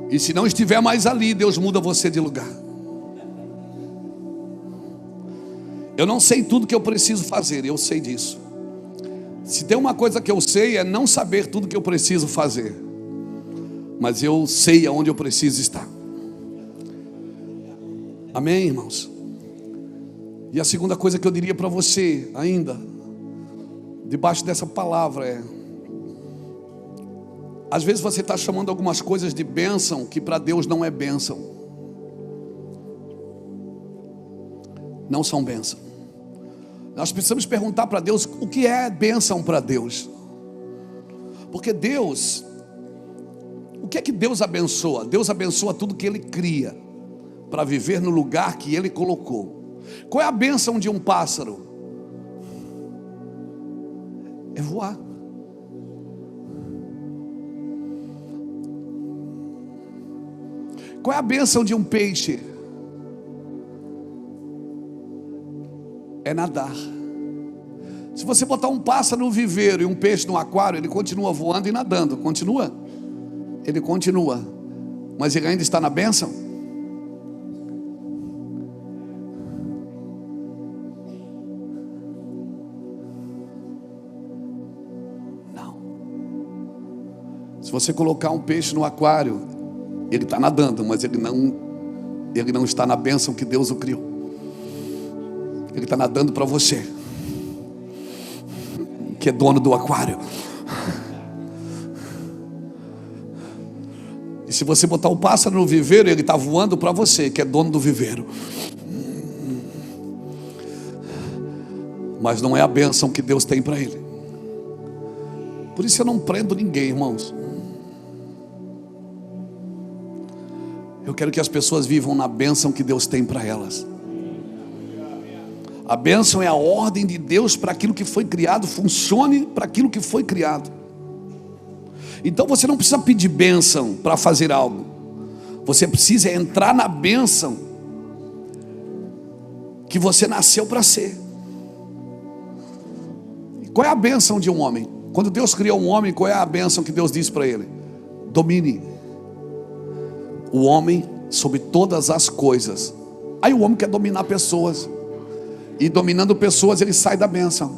E se não estiver mais ali, Deus muda você de lugar. Eu não sei tudo que eu preciso fazer, eu sei disso. Se tem uma coisa que eu sei, é não saber tudo que eu preciso fazer, mas eu sei aonde eu preciso estar. Amém, irmãos? E a segunda coisa que eu diria para você ainda, debaixo dessa palavra, é: às vezes você está chamando algumas coisas de bênção que para Deus não é bênção. Não são bênção. Nós precisamos perguntar para Deus o que é bênção para Deus. Porque Deus, o que é que Deus abençoa? Deus abençoa tudo que Ele cria para viver no lugar que Ele colocou. Qual é a bênção de um pássaro? É voar. Qual é a bênção de um peixe? É nadar. Se você botar um pássaro no viveiro e um peixe no aquário, ele continua voando e nadando. Continua? Ele continua. Mas ele ainda está na bênção? Não. Se você colocar um peixe no aquário, ele está nadando, mas ele não está na bênção que Deus o criou. Ele está nadando para você, que é dono do aquário. E se você botar o pássaro no viveiro, ele está voando para você, que é dono do viveiro. Mas não é a bênção que Deus tem para ele. Por isso eu não prendo ninguém, irmãos. Eu quero que as pessoas vivam na bênção que Deus tem para elas. A bênção é a ordem de Deus para aquilo que foi criado, funcione para aquilo que foi criado. Então você não precisa pedir bênção para fazer algo. Você precisa entrar na bênção que você nasceu para ser. E qual é a bênção de um homem? Quando Deus criou um homem, qual é a bênção que Deus disse para ele? Domine o homem sobre todas as coisas. Aí o homem quer dominar pessoas. E dominando pessoas ele sai da bênção,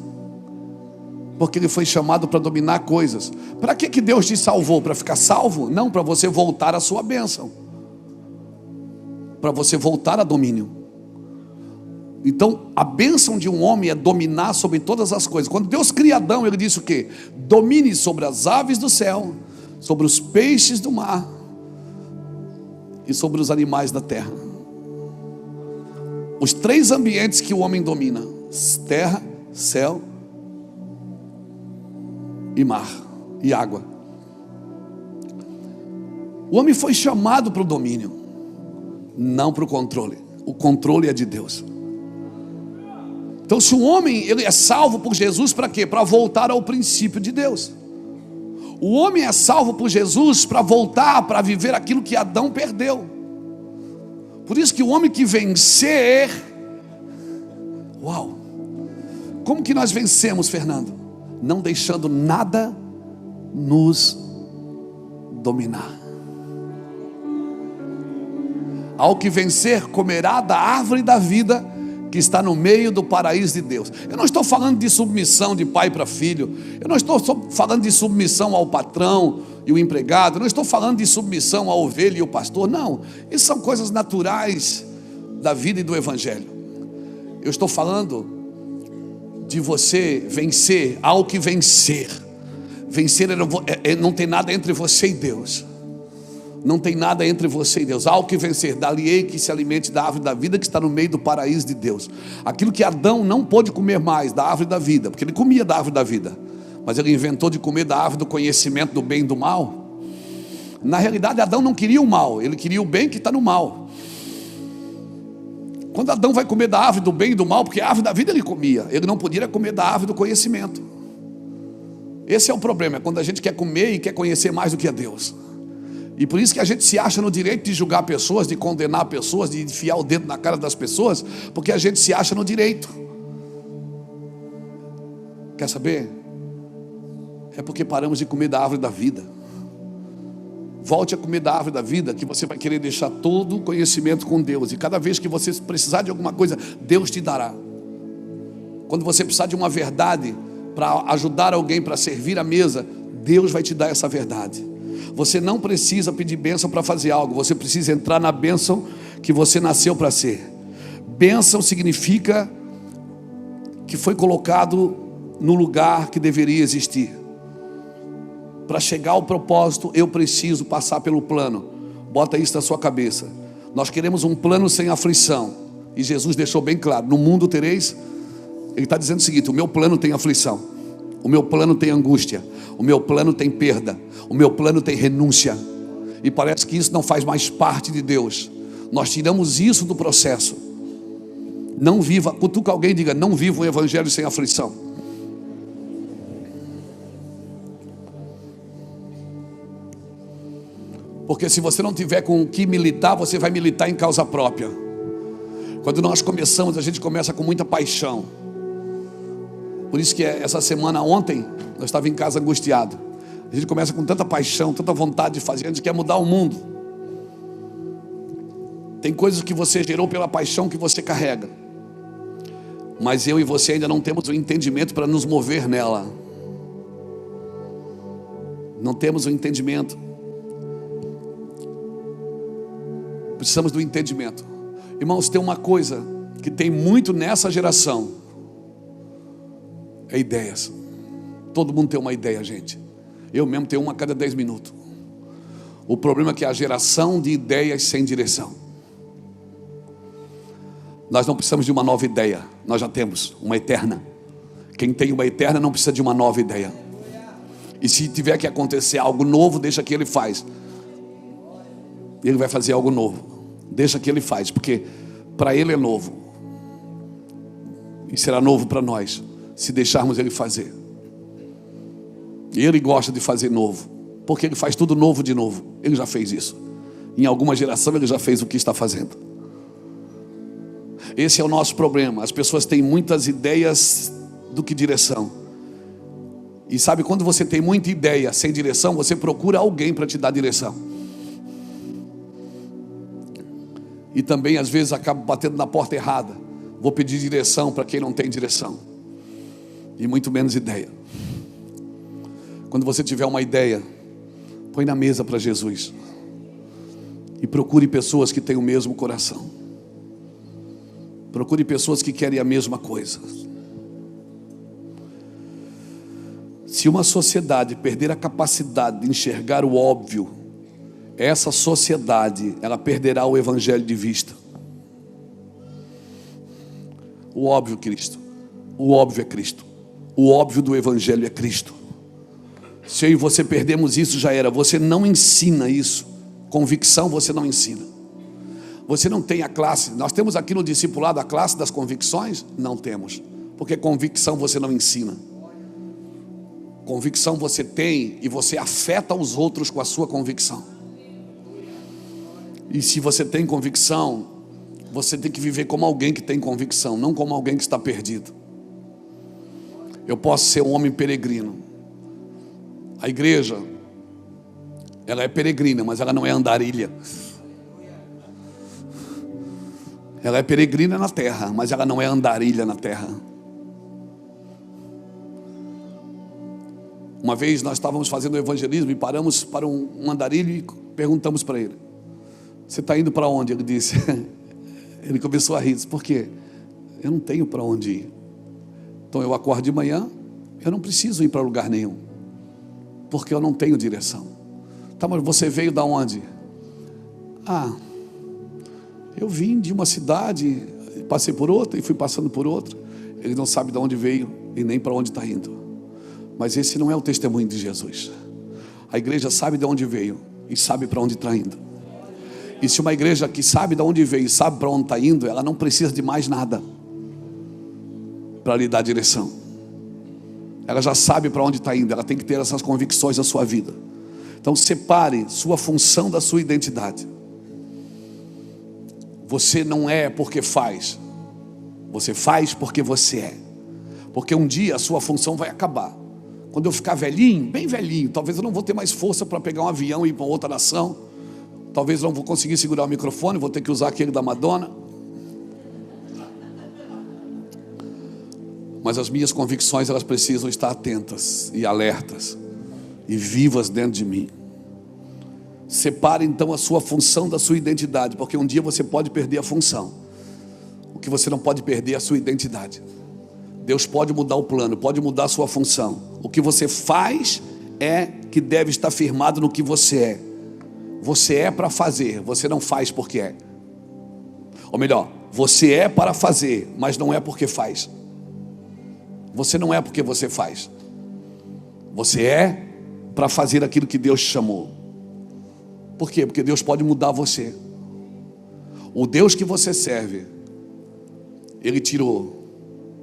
porque ele foi chamado para dominar coisas. Para que Deus te salvou? Para ficar salvo? Não, para você voltar à sua bênção, para você voltar a domínio. Então a bênção de um homem é dominar sobre todas as coisas. Quando Deus cria Adão, ele disse o quê? Domine sobre as aves do céu, sobre os peixes do mar e sobre os animais da terra. Os 3 ambientes que o homem domina: terra, céu e mar e água. O homem foi chamado para o domínio, não para o controle. O controle é de Deus. Então se o homem ele é salvo por Jesus, para quê? Para voltar ao princípio de Deus. O homem é salvo por Jesus para voltar, para viver aquilo que Adão perdeu. Por isso que o homem que vencer, uau! Como que nós vencemos, Fernando? Não deixando nada nos dominar. Ao que vencer, comerá da árvore da vida que está no meio do paraíso de Deus. Eu não estou falando de submissão de pai para filho. Eu não estou falando de submissão ao patrão e o empregado. Eu não estou falando de submissão à ovelha e o pastor. Não, isso são coisas naturais da vida e do evangelho. Eu estou falando de você vencer ao que vencer. Vencer não tem nada entre você e Deus. Não tem nada entre você e Deus. Há o que vencer, dali-ei que se alimente da árvore da vida que está no meio do paraíso de Deus. Aquilo que Adão não pôde comer mais, da árvore da vida, porque ele comia da árvore da vida, mas ele inventou de comer da árvore do conhecimento do bem e do mal. Na realidade Adão não queria o mal, ele queria o bem que está no mal. Quando Adão vai comer da árvore do bem e do mal, porque a árvore da vida ele comia, ele não podia comer da árvore do conhecimento. Esse é o problema, é quando a gente quer comer e quer conhecer mais do que a Deus. E por isso que a gente se acha no direito de julgar pessoas, de condenar pessoas, de enfiar o dedo na cara das pessoas, porque a gente se acha no direito. Quer saber? É porque paramos de comer da árvore da vida. Volte a comer da árvore da vida, que você vai querer deixar todo o conhecimento com Deus. E cada vez que você precisar de alguma coisa, Deus te dará. Quando você precisar de uma verdade para ajudar alguém, para servir a mesa, Deus vai te dar essa verdade. Você não precisa pedir bênção para fazer algo. Você precisa entrar na bênção que você nasceu para ser. Bênção significa que foi colocado no lugar que deveria existir. Para chegar ao propósito, eu preciso passar pelo plano. Bota isso na sua cabeça. Nós queremos um plano sem aflição. E Jesus deixou bem claro: no mundo tereis Ele está dizendo o seguinte: o meu plano tem aflição, o meu plano tem angústia, o meu plano tem perda, o meu plano tem renúncia. E parece que isso não faz mais parte de Deus. Nós tiramos isso do processo. Não viva, cutuca alguém e diga: não viva um evangelho sem aflição. Porque se você não tiver com o que militar, você vai militar em causa própria. Quando nós começamos, a gente começa com muita paixão. Por isso que essa semana, ontem, eu estava em casa angustiado. A gente começa com tanta paixão, tanta vontade de fazer, a gente quer mudar o mundo. Tem coisas que você gerou pela paixão que você carrega, mas eu e você ainda não temos o entendimento para nos mover nela. Não temos o entendimento. Precisamos do entendimento. Irmãos, tem uma coisa que tem muito nessa geração: é ideias. Todo mundo tem uma ideia, gente. Eu mesmo tenho uma a cada 10 minutos. O problema é que é a geração de ideias sem direção. Nós não precisamos de uma nova ideia, nós já temos uma eterna. Quem tem uma eterna não precisa de uma nova ideia. E se tiver que acontecer algo novo, deixa que Ele faz. Ele vai fazer algo novo. Deixa que Ele faz, porque para Ele é novo. E será novo para nós, se deixarmos Ele fazer. E Ele gosta de fazer novo, porque Ele faz tudo novo de novo. Ele já fez isso. Em alguma geração Ele já fez o que está fazendo. Esse é o nosso problema. As pessoas têm muitas ideias do que direção. E sabe, quando você tem muita ideia sem direção, você procura alguém para te dar direção. E também às vezes acaba batendo na porta errada. Vou pedir direção para quem não tem direção, e muito menos ideia. Quando você tiver uma ideia, põe na mesa para Jesus. E procure pessoas que têm o mesmo coração. Procure pessoas que querem a mesma coisa. Se uma sociedade perder a capacidade de enxergar o óbvio, essa sociedade, ela perderá o evangelho de vista. O óbvio Cristo. O óbvio é Cristo. O óbvio do evangelho é Cristo. Se eu e você perdemos isso, já era. Você não ensina isso. Convicção você não ensina. Você não tem a classe. Nós temos aqui no discipulado a classe das convicções? Não temos. Porque convicção você não ensina. Convicção você tem e você afeta os outros com a sua convicção. E se você tem convicção, você tem que viver como alguém que tem convicção, não como alguém que está perdido. Eu posso ser um homem peregrino. A igreja, ela é peregrina, mas ela não é andarilha. Ela é peregrina na terra, mas ela não é andarilha na terra. Uma vez nós estávamos fazendo evangelismo e paramos para um andarilho e perguntamos para ele: você está indo para onde? Ele disse. Ele começou a rir. Disse: por quê? Eu não tenho para onde ir. Então eu acordo de manhã, eu não preciso ir para lugar nenhum, porque eu não tenho direção. Tá, mas você veio da onde? Eu vim de uma cidade, passei por outra e fui passando por outra. Ele não sabe de onde veio e nem para onde está indo. Mas esse não é o testemunho de Jesus. A igreja sabe de onde veio e sabe para onde está indo. E se uma igreja que sabe de onde veio e sabe para onde está indo, ela não precisa de mais nada para lhe dar direção. Ela já sabe para onde está indo. Ela tem que ter essas convicções na sua vida. Então separe sua função da sua identidade. Você não é porque faz. Você faz porque você é. Porque um dia a sua função vai acabar. Quando eu ficar velhinho, bem velhinho, talvez eu não vou ter mais força para pegar um avião e ir para outra nação. Talvez eu não vou conseguir segurar o microfone, vou ter que usar aquele da Madonna. Mas as minhas convicções, elas precisam estar atentas e alertas e vivas dentro de mim. Separe então a sua função da sua identidade, porque um dia você pode perder a função. O que você não pode perder é a sua identidade. Deus pode mudar o plano, pode mudar a sua função. O que você faz é que deve estar firmado no que você é. Você é para fazer, você não faz porque é. Ou melhor, você é para fazer, mas não é porque faz. Você não é porque você faz. Você é para fazer aquilo que Deus te chamou. Por quê? Porque Deus pode mudar você. O Deus que você serve, Ele tirou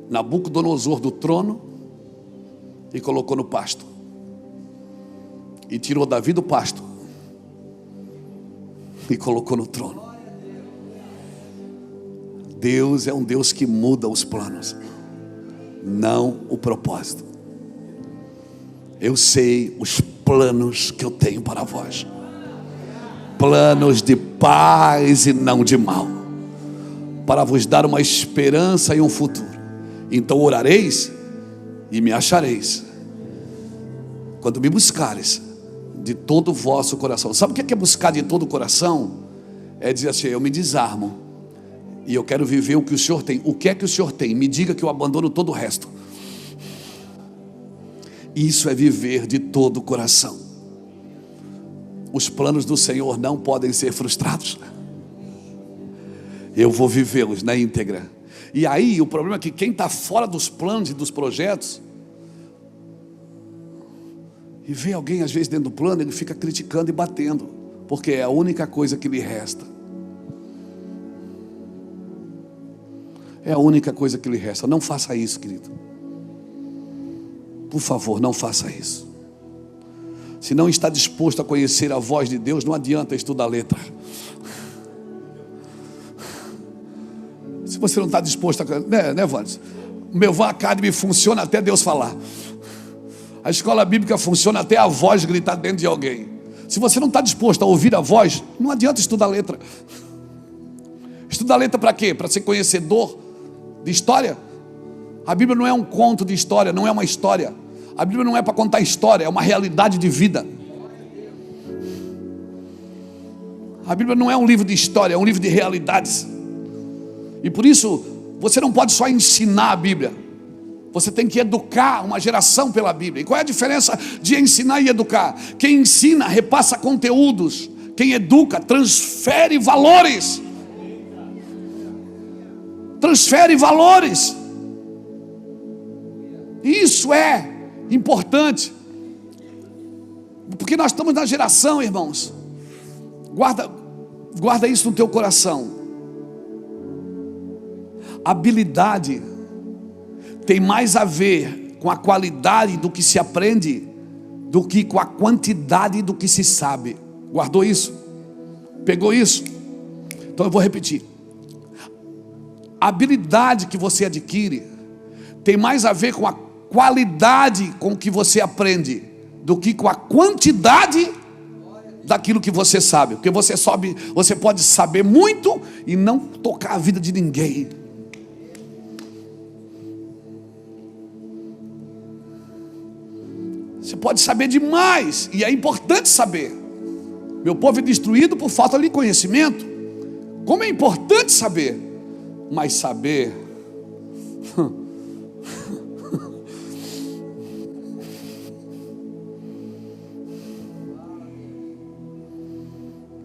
Nabucodonosor do trono e colocou no pasto. E tirou Davi do pasto e colocou no trono. Deus é um Deus que muda os planos, não o propósito. Eu sei os planos que eu tenho para vós. Planos de paz e não de mal, para vos dar uma esperança e um futuro. Então orareis e me achareis, quando me buscares de todo o vosso coração. Sabe o que é buscar de todo o coração? É dizer assim: eu me desarmo e eu quero viver o que o Senhor tem. O que é que o Senhor tem? Me diga que eu abandono todo o resto. Isso é viver de todo o coração. Os planos do Senhor não podem ser frustrados. Eu vou vivê-los na íntegra. E aí o problema é que quem está fora dos planos e dos projetos, e vê alguém às vezes dentro do plano, ele fica criticando e batendo, porque é a única coisa que lhe resta. É a única coisa que lhe resta. Não faça isso, querido. Por favor, não faça isso. Se não está disposto a conhecer a voz de Deus, não adianta estudar a letra. Se você não está disposto a... Né, Vandes? O meu Van Academy funciona até Deus falar. A escola bíblica funciona até a voz gritar dentro de alguém. Se você não está disposto a ouvir a voz, não adianta estudar a letra. Estudar a letra para quê? Para ser conhecedor de história? A Bíblia não é um conto de história, não é uma história. A Bíblia não é para contar história, é uma realidade de vida. A Bíblia não é um livro de história, é um livro de realidades. E por isso, você não pode só ensinar a Bíblia. Você tem que educar uma geração pela Bíblia. E qual é a diferença de ensinar e educar? Quem ensina, repassa conteúdos. Quem educa, transfere valores. Transfere valores. Isso é importante, porque nós estamos na geração, irmãos. Guarda isso no teu coração. Habilidade tem mais a ver com a qualidade do que se aprende do que com a quantidade do que se sabe. Guardou isso? Pegou isso? Então eu vou repetir. A habilidade que você adquire tem mais a ver com a qualidade com que você aprende do que com a quantidade daquilo que você sabe. Porque você pode saber muito e não tocar a vida de ninguém. Você pode saber demais, e é importante saber. Meu povo é destruído por falta de conhecimento. Como é importante saber, mas saber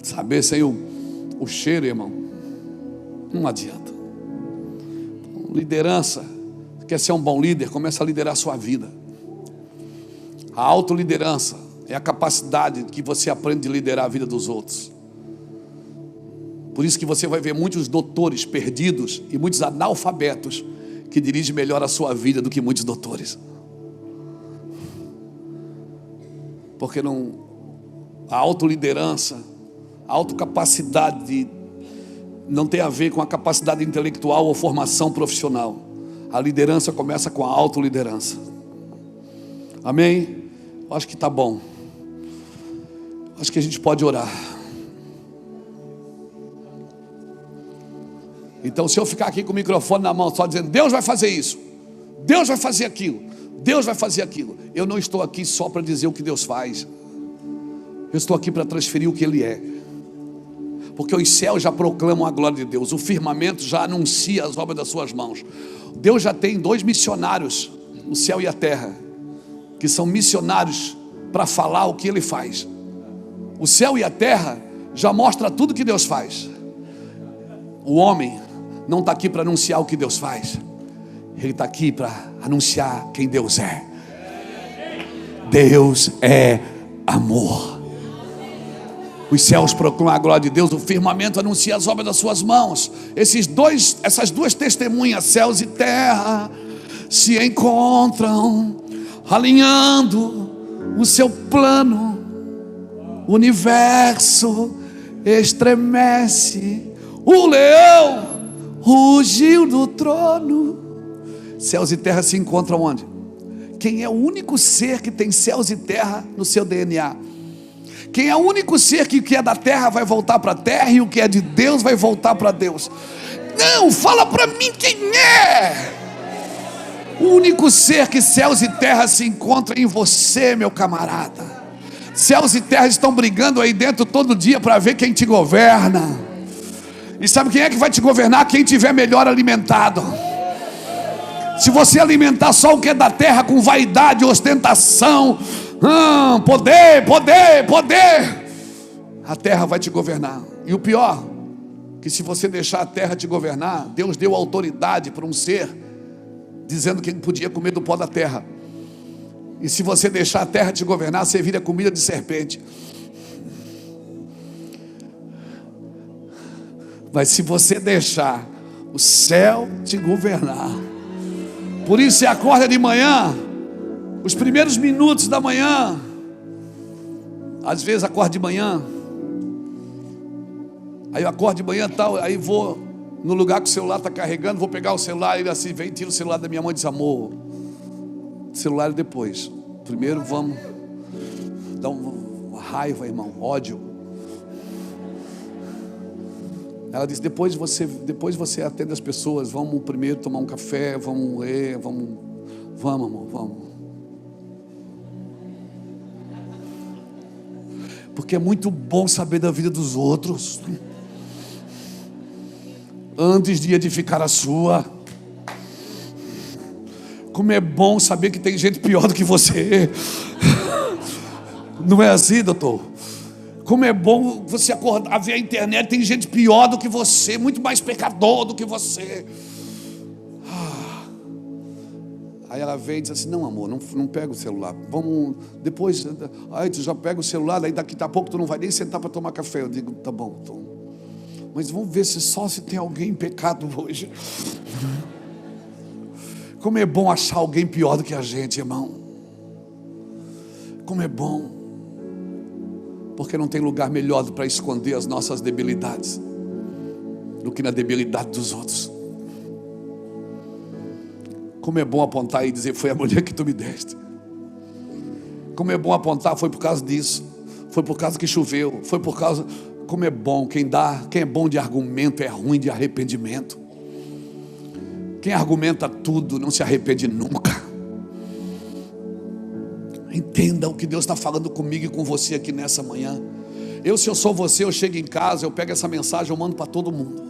saber sem o cheiro, irmão, não adianta. Liderança, quer ser um bom líder, começa a liderar a sua vida. A autoliderança é a capacidade que você aprende de liderar a vida dos outros. Por isso que você vai ver muitos doutores perdidos e muitos analfabetos que dirigem melhor a sua vida do que muitos doutores. Porque a autoliderança, a autocapacidade não tem a ver com a capacidade intelectual ou formação profissional. A liderança começa com a autoliderança. Amém? Acho que está bom. Acho que a gente pode orar. Então, se eu ficar aqui com o microfone na mão, só dizendo, Deus vai fazer isso, Deus vai fazer aquilo, Deus vai fazer aquilo, eu não estou aqui só para dizer o que Deus faz. Eu estou aqui para transferir o que Ele é. Porque os céus já proclamam a glória de Deus, o firmamento já anuncia as obras das suas mãos. Deus já tem 2 missionários, o céu e a terra, que são missionários para falar o que Ele faz. O céu e a terra já mostra tudo que Deus faz. O homem não está aqui para anunciar o que Deus faz. Ele está aqui para anunciar quem Deus é. Deus é amor. Os céus proclamam a glória de Deus, o firmamento anuncia as obras das suas mãos. Essas duas testemunhas, céus e terra, se encontram, alinhando o seu plano. O universo estremece, o leão rugiu do trono. Céus e terra se encontram onde? Quem é o único ser que tem céus e terra no seu DNA? Quem é o único ser que o que é da terra vai voltar para a terra e o que é de Deus vai voltar para Deus? Não, fala para mim quem é. O único ser que céus e terra se encontram em você, meu camarada. Céus e terra estão brigando aí dentro todo dia para ver quem te governa. E sabe quem é que vai te governar? Quem tiver melhor alimentado. Se você alimentar só o que é da terra com vaidade, ostentação, poder, a terra vai te governar. E o pior, que se você deixar a terra te governar, Deus deu autoridade para um ser, dizendo que ele podia comer do pó da terra. E se você deixar a terra te governar, você vira comida de serpente. Mas se você deixar o céu te governar, por isso você acorda de manhã, os primeiros minutos da manhã, às vezes acordo de manhã, aí eu acordo de manhã tal, aí vou no lugar que o celular está carregando, vou pegar o celular, ele assim vem, tira o celular da minha mão e diz: amor, celular depois, primeiro vamos dar uma raiva, irmão, ódio. Ela disse: depois você atende as pessoas, vamos primeiro tomar um café, vamos ler, vamos amor, vamos. Porque é muito bom saber da vida dos outros, antes de edificar a sua. Como é bom saber que tem gente pior do que você. Não é assim, doutor? Como é bom você acordar, ver a internet, tem gente pior do que você, muito mais pecador do que você. Aí ela vem e diz assim: não, amor, não pega o celular, vamos depois. Aí tu já pega o celular, aí daqui a pouco tu não vai nem sentar para tomar café. Eu digo: tá bom, Tom, mas vamos ver se tem alguém em pecado hoje. Como é bom achar alguém pior do que a gente, irmão. Como é bom. Porque não tem lugar melhor para esconder as nossas debilidades do que na debilidade dos outros. Como é bom apontar e dizer: foi a mulher que tu me deste. Como é bom apontar: foi por causa disso, foi por causa que choveu, foi por causa. Como é bom, quem é bom de argumento é ruim de arrependimento. Quem argumenta tudo não se arrepende nunca. Entenda o que Deus está falando comigo e com você aqui nessa manhã. Se eu sou você, eu chego em casa, eu pego essa mensagem, eu mando para todo mundo,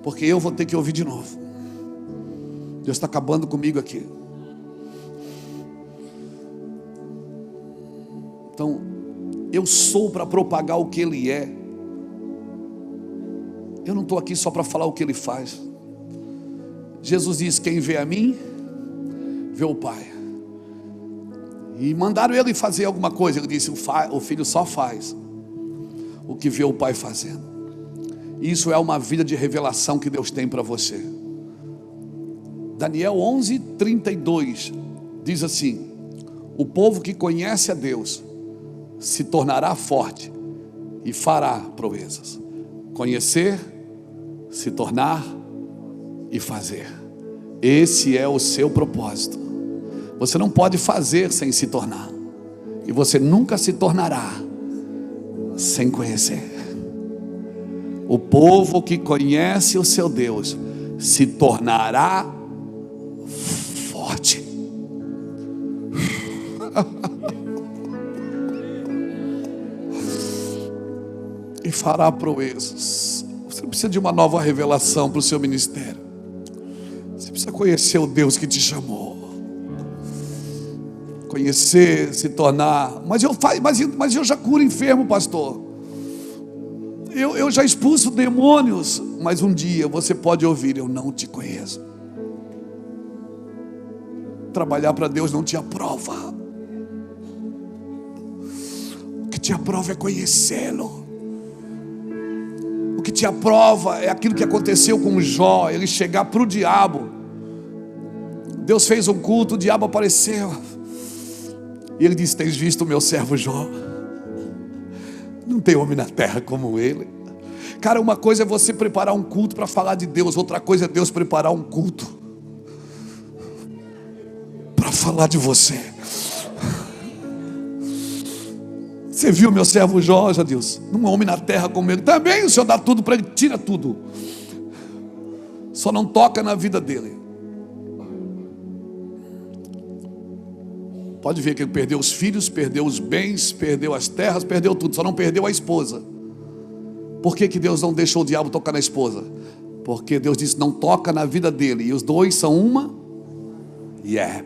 porque eu vou ter que ouvir de novo. Deus está acabando comigo aqui. Então, eu sou para propagar o que Ele é. Eu não estou aqui só para falar o que Ele faz. Jesus disse: quem vê a mim, vê o Pai. E mandaram ele fazer alguma coisa. Ele disse: o filho só faz o que vê o pai fazendo. Isso é uma vida de revelação que Deus tem para você. Daniel 11:32 diz assim: o povo que conhece a Deus se tornará forte e fará proezas. Conhecer, se tornar e fazer. Esse é o seu propósito. Você não pode fazer sem se tornar, e você nunca se tornará sem conhecer. O povo que conhece o seu Deus se tornará forte. E fará proezas. Você precisa de uma nova revelação para o seu ministério. Você precisa conhecer o Deus que te chamou. Conhecer, se tornar. Mas eu já curo enfermo, pastor. Eu já expulso demônios. Mas um dia você pode ouvir: eu não te conheço. Trabalhar para Deus não te aprova. O que te aprova é conhecê-lo. O que te aprova é aquilo que aconteceu com Jó. Ele chegar para o diabo. Deus fez um culto, o diabo apareceu. E ele disse: tens visto o meu servo Jó? Não tem homem na terra como ele. Cara, uma coisa é você preparar um culto para falar de Deus. Outra coisa é Deus preparar um culto para falar de você. Você viu meu servo Jó, já Deus? Não há homem na terra como ele. Também o Senhor dá tudo para ele, tira tudo. Só não toca na vida dele. Pode ver que ele perdeu os filhos, perdeu os bens, perdeu as terras, perdeu tudo, só não perdeu a esposa. Por que Deus não deixou o diabo tocar na esposa? Porque Deus disse: não toca na vida dele. E os dois são uma.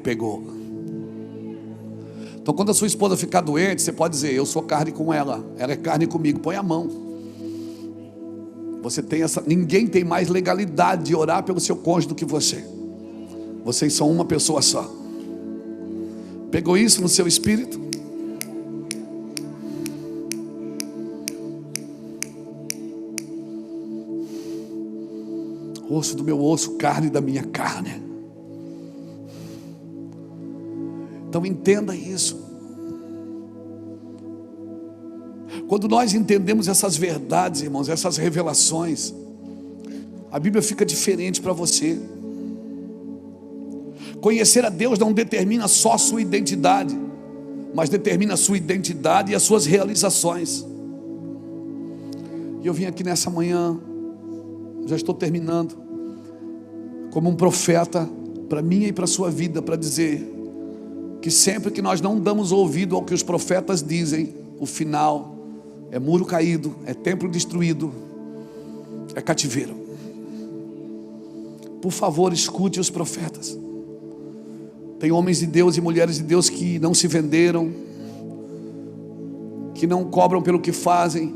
Pegou. Então quando a sua esposa ficar doente, você pode dizer: eu sou carne com ela, ela é carne comigo. Põe a mão. Você tem essa. Ninguém tem mais legalidade de orar pelo seu cônjuge do que você. Vocês são uma pessoa só. Pegou isso no seu espírito? Osso do meu osso, carne da minha carne. Então entenda isso. Quando nós entendemos essas verdades, irmãos, essas revelações, a Bíblia fica diferente para você. Conhecer a Deus não determina só a sua identidade, mas determina a sua identidade e as suas realizações. E eu vim aqui nessa manhã, já estou terminando, como um profeta para mim e para a sua vida, para dizer que sempre que nós não damos ouvido ao que os profetas dizem, o final é muro caído, é templo destruído, é cativeiro. Por favor, escute os profetas. Tem homens de Deus e mulheres de Deus que não se venderam, que não cobram pelo que fazem.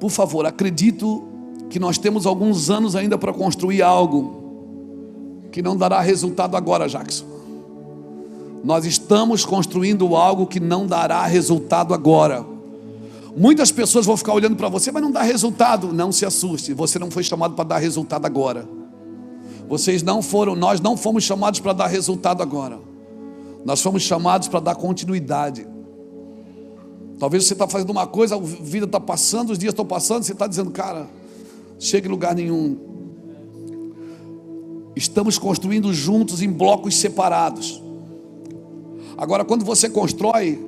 Por favor, acredito que nós temos alguns anos ainda para construir algo que não dará resultado agora, Jackson. Nós estamos construindo algo que não dará resultado agora. Muitas pessoas vão ficar olhando para você: mas não dá resultado. Não se assuste, você não foi chamado para dar resultado agora. Nós não fomos chamados para dar resultado agora. Nós fomos chamados para dar continuidade. Talvez você está fazendo uma coisa, a vida está passando, os dias estão passando, você está dizendo: cara, chega em lugar nenhum. Estamos construindo juntos em blocos separados. Agora, quando você constrói,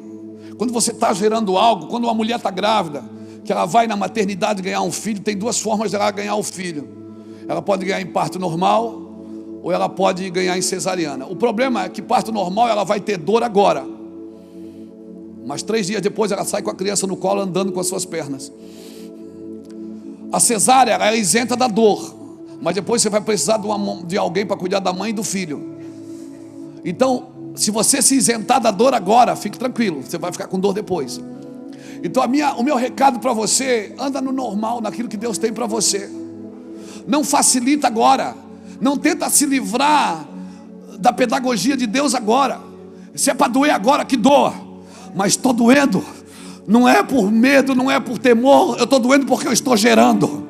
quando você está gerando algo, quando uma mulher está grávida, que ela vai na maternidade ganhar um filho, tem duas formas de ela ganhar o filho. Ela pode ganhar em parto normal, ou ela pode ganhar em cesariana. O problema é que parto normal ela vai ter dor agora, mas 3 dias depois ela sai com a criança no colo, andando com as suas pernas. A cesárea, ela é isenta da dor, mas depois você vai precisar de alguém para cuidar da mãe e do filho. Então, se você se isentar da dor agora, fique tranquilo, você vai ficar com dor depois. Então o meu recado para você: anda no normal, naquilo que Deus tem para você. Não facilita agora. Não tenta se livrar da pedagogia de Deus agora. Se é para doer agora, que doa. Mas estou doendo, não é por medo, não é por temor. Eu estou doendo porque eu estou gerando.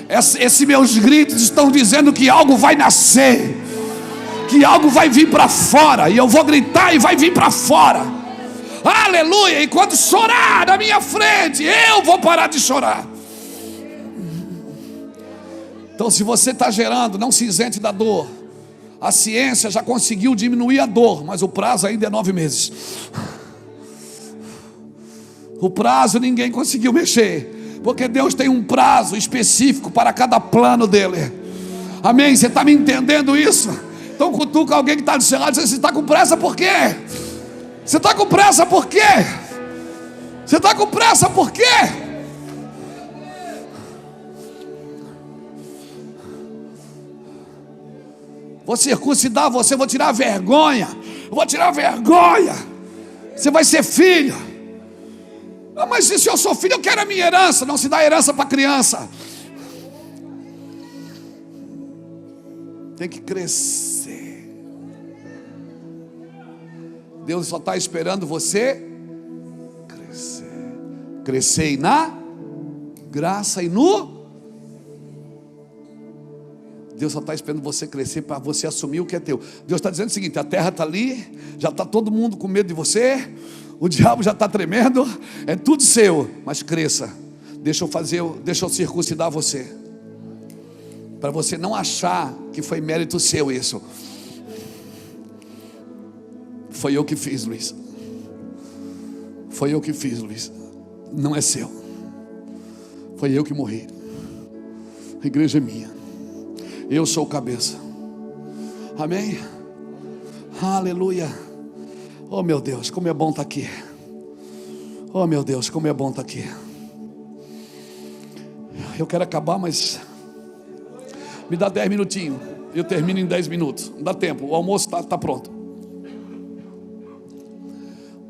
Esses meus gritos estão dizendo que algo vai nascer, que algo vai vir para fora. E eu vou gritar e vai vir para fora. Aleluia. E quando chorar na minha frente, eu vou parar de chorar. Então, se você está gerando, não se isente da dor. A ciência já conseguiu diminuir a dor, mas o prazo ainda é 9 meses. O prazo ninguém conseguiu mexer, porque Deus tem um prazo específico para cada plano dele. Amém? Você está me entendendo isso? Então cutuca alguém que está do seu lado e diz: você está com pressa por quê? Você está com pressa por quê? Você está com pressa por quê? Vou circuncidar você, vou tirar a vergonha. Vou tirar a vergonha. Você vai ser filho. Ah, mas se eu sou filho, eu quero a minha herança. Não se dá herança para criança. Tem que crescer. Deus só está esperando você crescer. Crescer na graça e no... Deus só está esperando você crescer para você assumir o que é teu. Deus está dizendo o seguinte: a terra está ali, já está todo mundo com medo de você, o diabo já está tremendo, é tudo seu, mas cresça. Deixa eu circuncidar você, para você não achar que foi mérito seu isso. Foi eu que fiz, Luiz. Foi eu que fiz, Luiz. Não é seu. Foi eu que morri. A igreja é minha. Eu sou o cabeça. Amém? Aleluia. Oh meu Deus, como é bom estar aqui. Oh meu Deus, como é bom estar aqui. Eu quero acabar, mas me dá 10 minutinhos. Eu termino em 10 minutos. Não dá tempo, o almoço está pronto.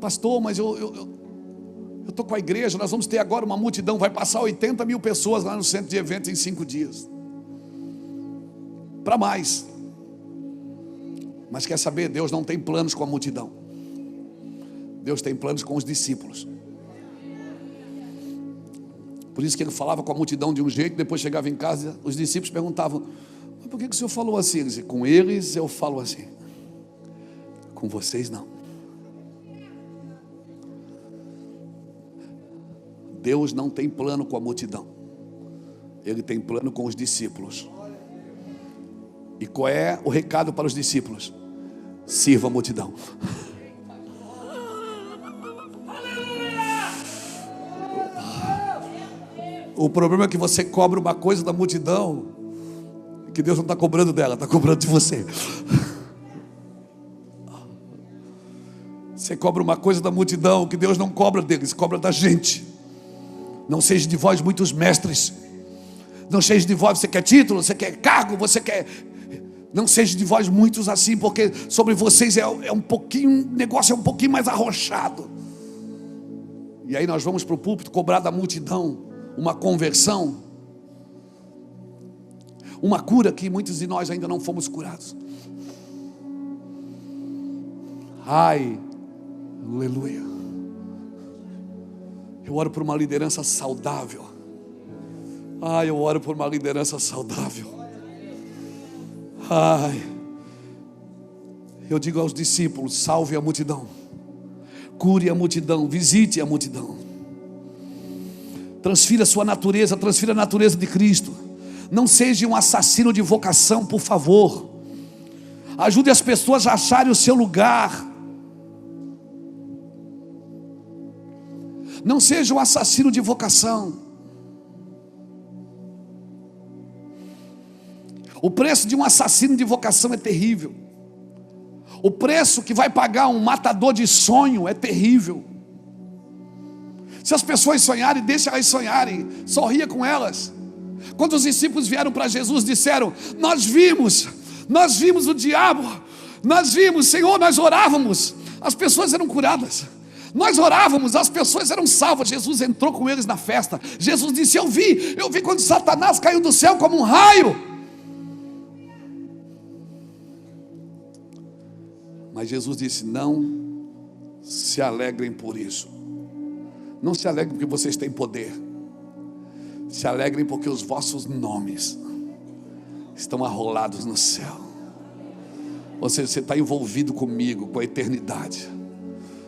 Pastor, mas eu estou com a igreja. Nós vamos ter agora uma multidão. Vai passar 80 mil pessoas lá no centro de eventos em 5 dias. Para mais. Mas quer saber? Deus não tem planos com a multidão. Deus tem planos com os discípulos. Por isso que ele falava com a multidão de um jeito, depois chegava em casa, os discípulos perguntavam: mas por que o senhor falou assim? Ele dizia: com eles eu falo assim, com vocês não. Deus não tem plano com a multidão. Ele tem plano com os discípulos. E qual é o recado para os discípulos? Sirva a multidão. O problema é que você cobra uma coisa da multidão que Deus não está cobrando dela, está cobrando de você. Você cobra uma coisa da multidão que Deus não cobra deles, cobra da gente. Não seja de vós muitos mestres. Não seja de vós, você quer título, você quer cargo, você quer... Não seja de vós muitos assim, porque sobre vocês é um pouquinho, o negócio é um pouquinho mais arrochado. E aí nós vamos para o púlpito cobrar da multidão uma conversão, uma cura que muitos de nós ainda não fomos curados. Ai, aleluia. Eu oro por uma liderança saudável. Ai, eu oro por uma liderança saudável. Ai, eu digo aos discípulos: salve a multidão, cure a multidão, visite a multidão. Transfira a sua natureza, transfira a natureza de Cristo. Não seja um assassino de vocação, por favor. Ajude as pessoas a acharem o seu lugar. Não seja um assassino de vocação. O preço de um assassino de vocação é terrível. O preço que vai pagar um matador de sonho é terrível. Se as pessoas sonharem, deixa elas sonharem, sorria com elas. Quando os discípulos vieram para Jesus, disseram: nós vimos o diabo, nós vimos, Senhor, nós orávamos, as pessoas eram curadas. Nós orávamos, as pessoas eram salvas. Jesus entrou com eles na festa. Jesus disse: eu vi quando Satanás caiu do céu como um raio. Mas Jesus disse: não se alegrem por isso. Não se alegrem porque vocês têm poder. Se alegrem porque os vossos nomes estão arrolados no céu. Você está envolvido comigo, com a eternidade.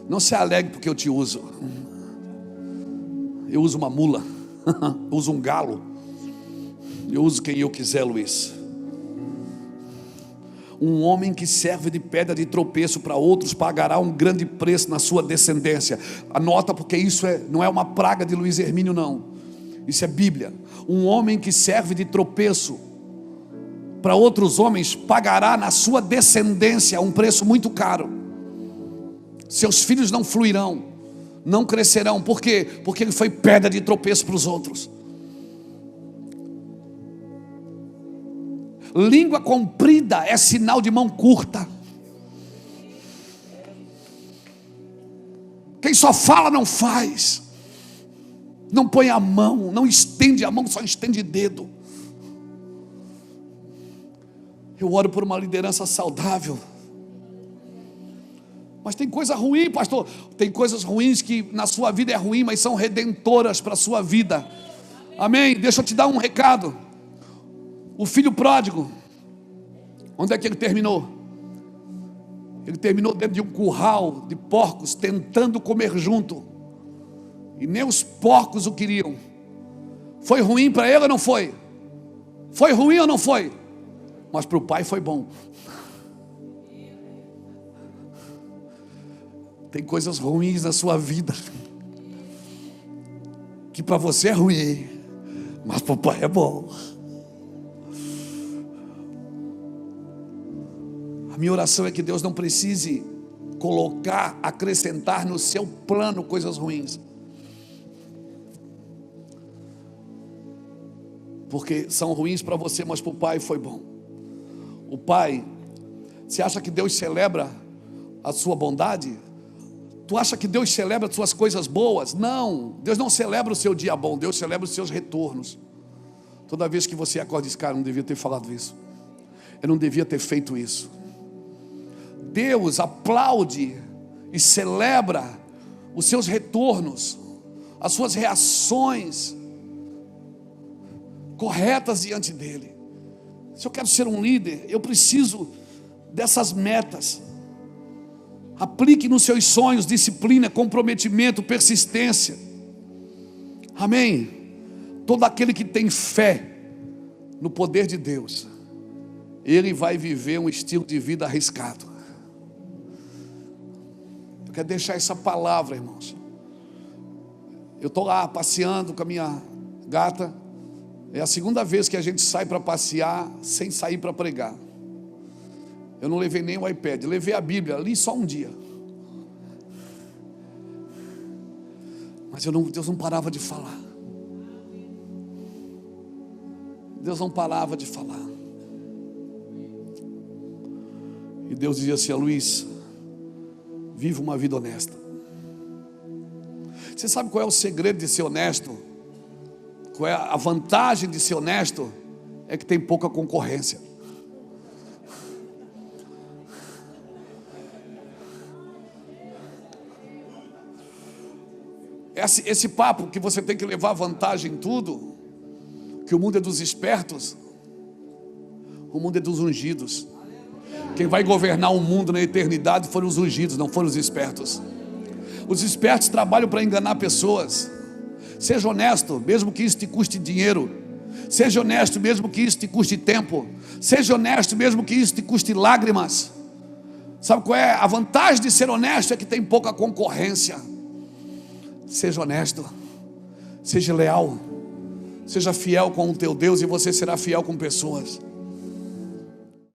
Não se alegre porque eu te uso. Eu uso uma mula, eu uso um galo, eu uso quem eu quiser, Luiz. Um homem que serve de pedra de tropeço para outros pagará um grande preço na sua descendência. Anota, porque isso não é uma praga de Luiz Hermínio, não. Isso é Bíblia. Um homem que serve de tropeço para outros homens pagará na sua descendência um preço muito caro. Seus filhos não fluirão, não crescerão. Por quê? Porque ele foi pedra de tropeço para os outros. Língua comprida é sinal de mão curta. Quem só fala não faz. Não põe a mão, não estende a mão, só estende dedo. Eu oro por uma liderança saudável. Mas tem coisa ruim, pastor. Tem coisas ruins que na sua vida é ruim, mas são redentoras para a sua vida. Amém? Deixa eu te dar um recado. O filho pródigo, onde é que ele terminou? Ele terminou dentro de um curral de porcos, tentando comer junto. E nem os porcos o queriam. Foi ruim para ele ou não foi? Foi ruim ou não foi? Mas para o pai foi bom. Tem coisas ruins na sua vida que para você é ruim, mas para o pai é bom. A minha oração é que Deus não precise colocar, acrescentar no seu plano coisas ruins, porque são ruins para você, mas para o pai foi bom. O pai, você acha que Deus celebra a sua bondade? Tu acha que Deus celebra as suas coisas boas? Não, Deus não celebra o seu dia bom, Deus celebra os seus retornos. Toda vez que você acorda e diz, cara, eu não devia ter falado isso, eu não devia ter feito isso. Deus aplaude e celebra os seus retornos, as suas reações corretas diante dele. Se eu quero ser um líder, eu preciso dessas metas. Aplique nos seus sonhos disciplina, comprometimento, persistência. Amém? Todo aquele que tem fé no poder de Deus, ele vai viver um estilo de vida arriscado. Eu quero deixar essa palavra, irmãos. Eu estou lá passeando com a minha gata. É a segunda vez que a gente sai para passear sem sair para pregar. Eu não levei nem o iPad, levei a Bíblia, li só um dia. Mas Deus não parava de falar. Deus não parava de falar. E Deus dizia assim, Luiz, viva uma vida honesta. Você sabe qual é o segredo de ser honesto? Qual é a vantagem de ser honesto? É que tem pouca concorrência. Esse papo que você tem que levar vantagem em tudo, que o mundo é dos espertos, o mundo é dos ungidos. Quem vai governar o mundo na eternidade foram os ungidos, não foram os espertos. Os espertos trabalham para enganar pessoas. Seja honesto, mesmo que isso te custe dinheiro. Seja honesto, mesmo que isso te custe tempo. Seja honesto, mesmo que isso te custe lágrimas. Sabe qual é a vantagem de ser honesto? É que tem pouca concorrência. Seja honesto, seja leal, seja fiel com o teu Deus e você será fiel com pessoas.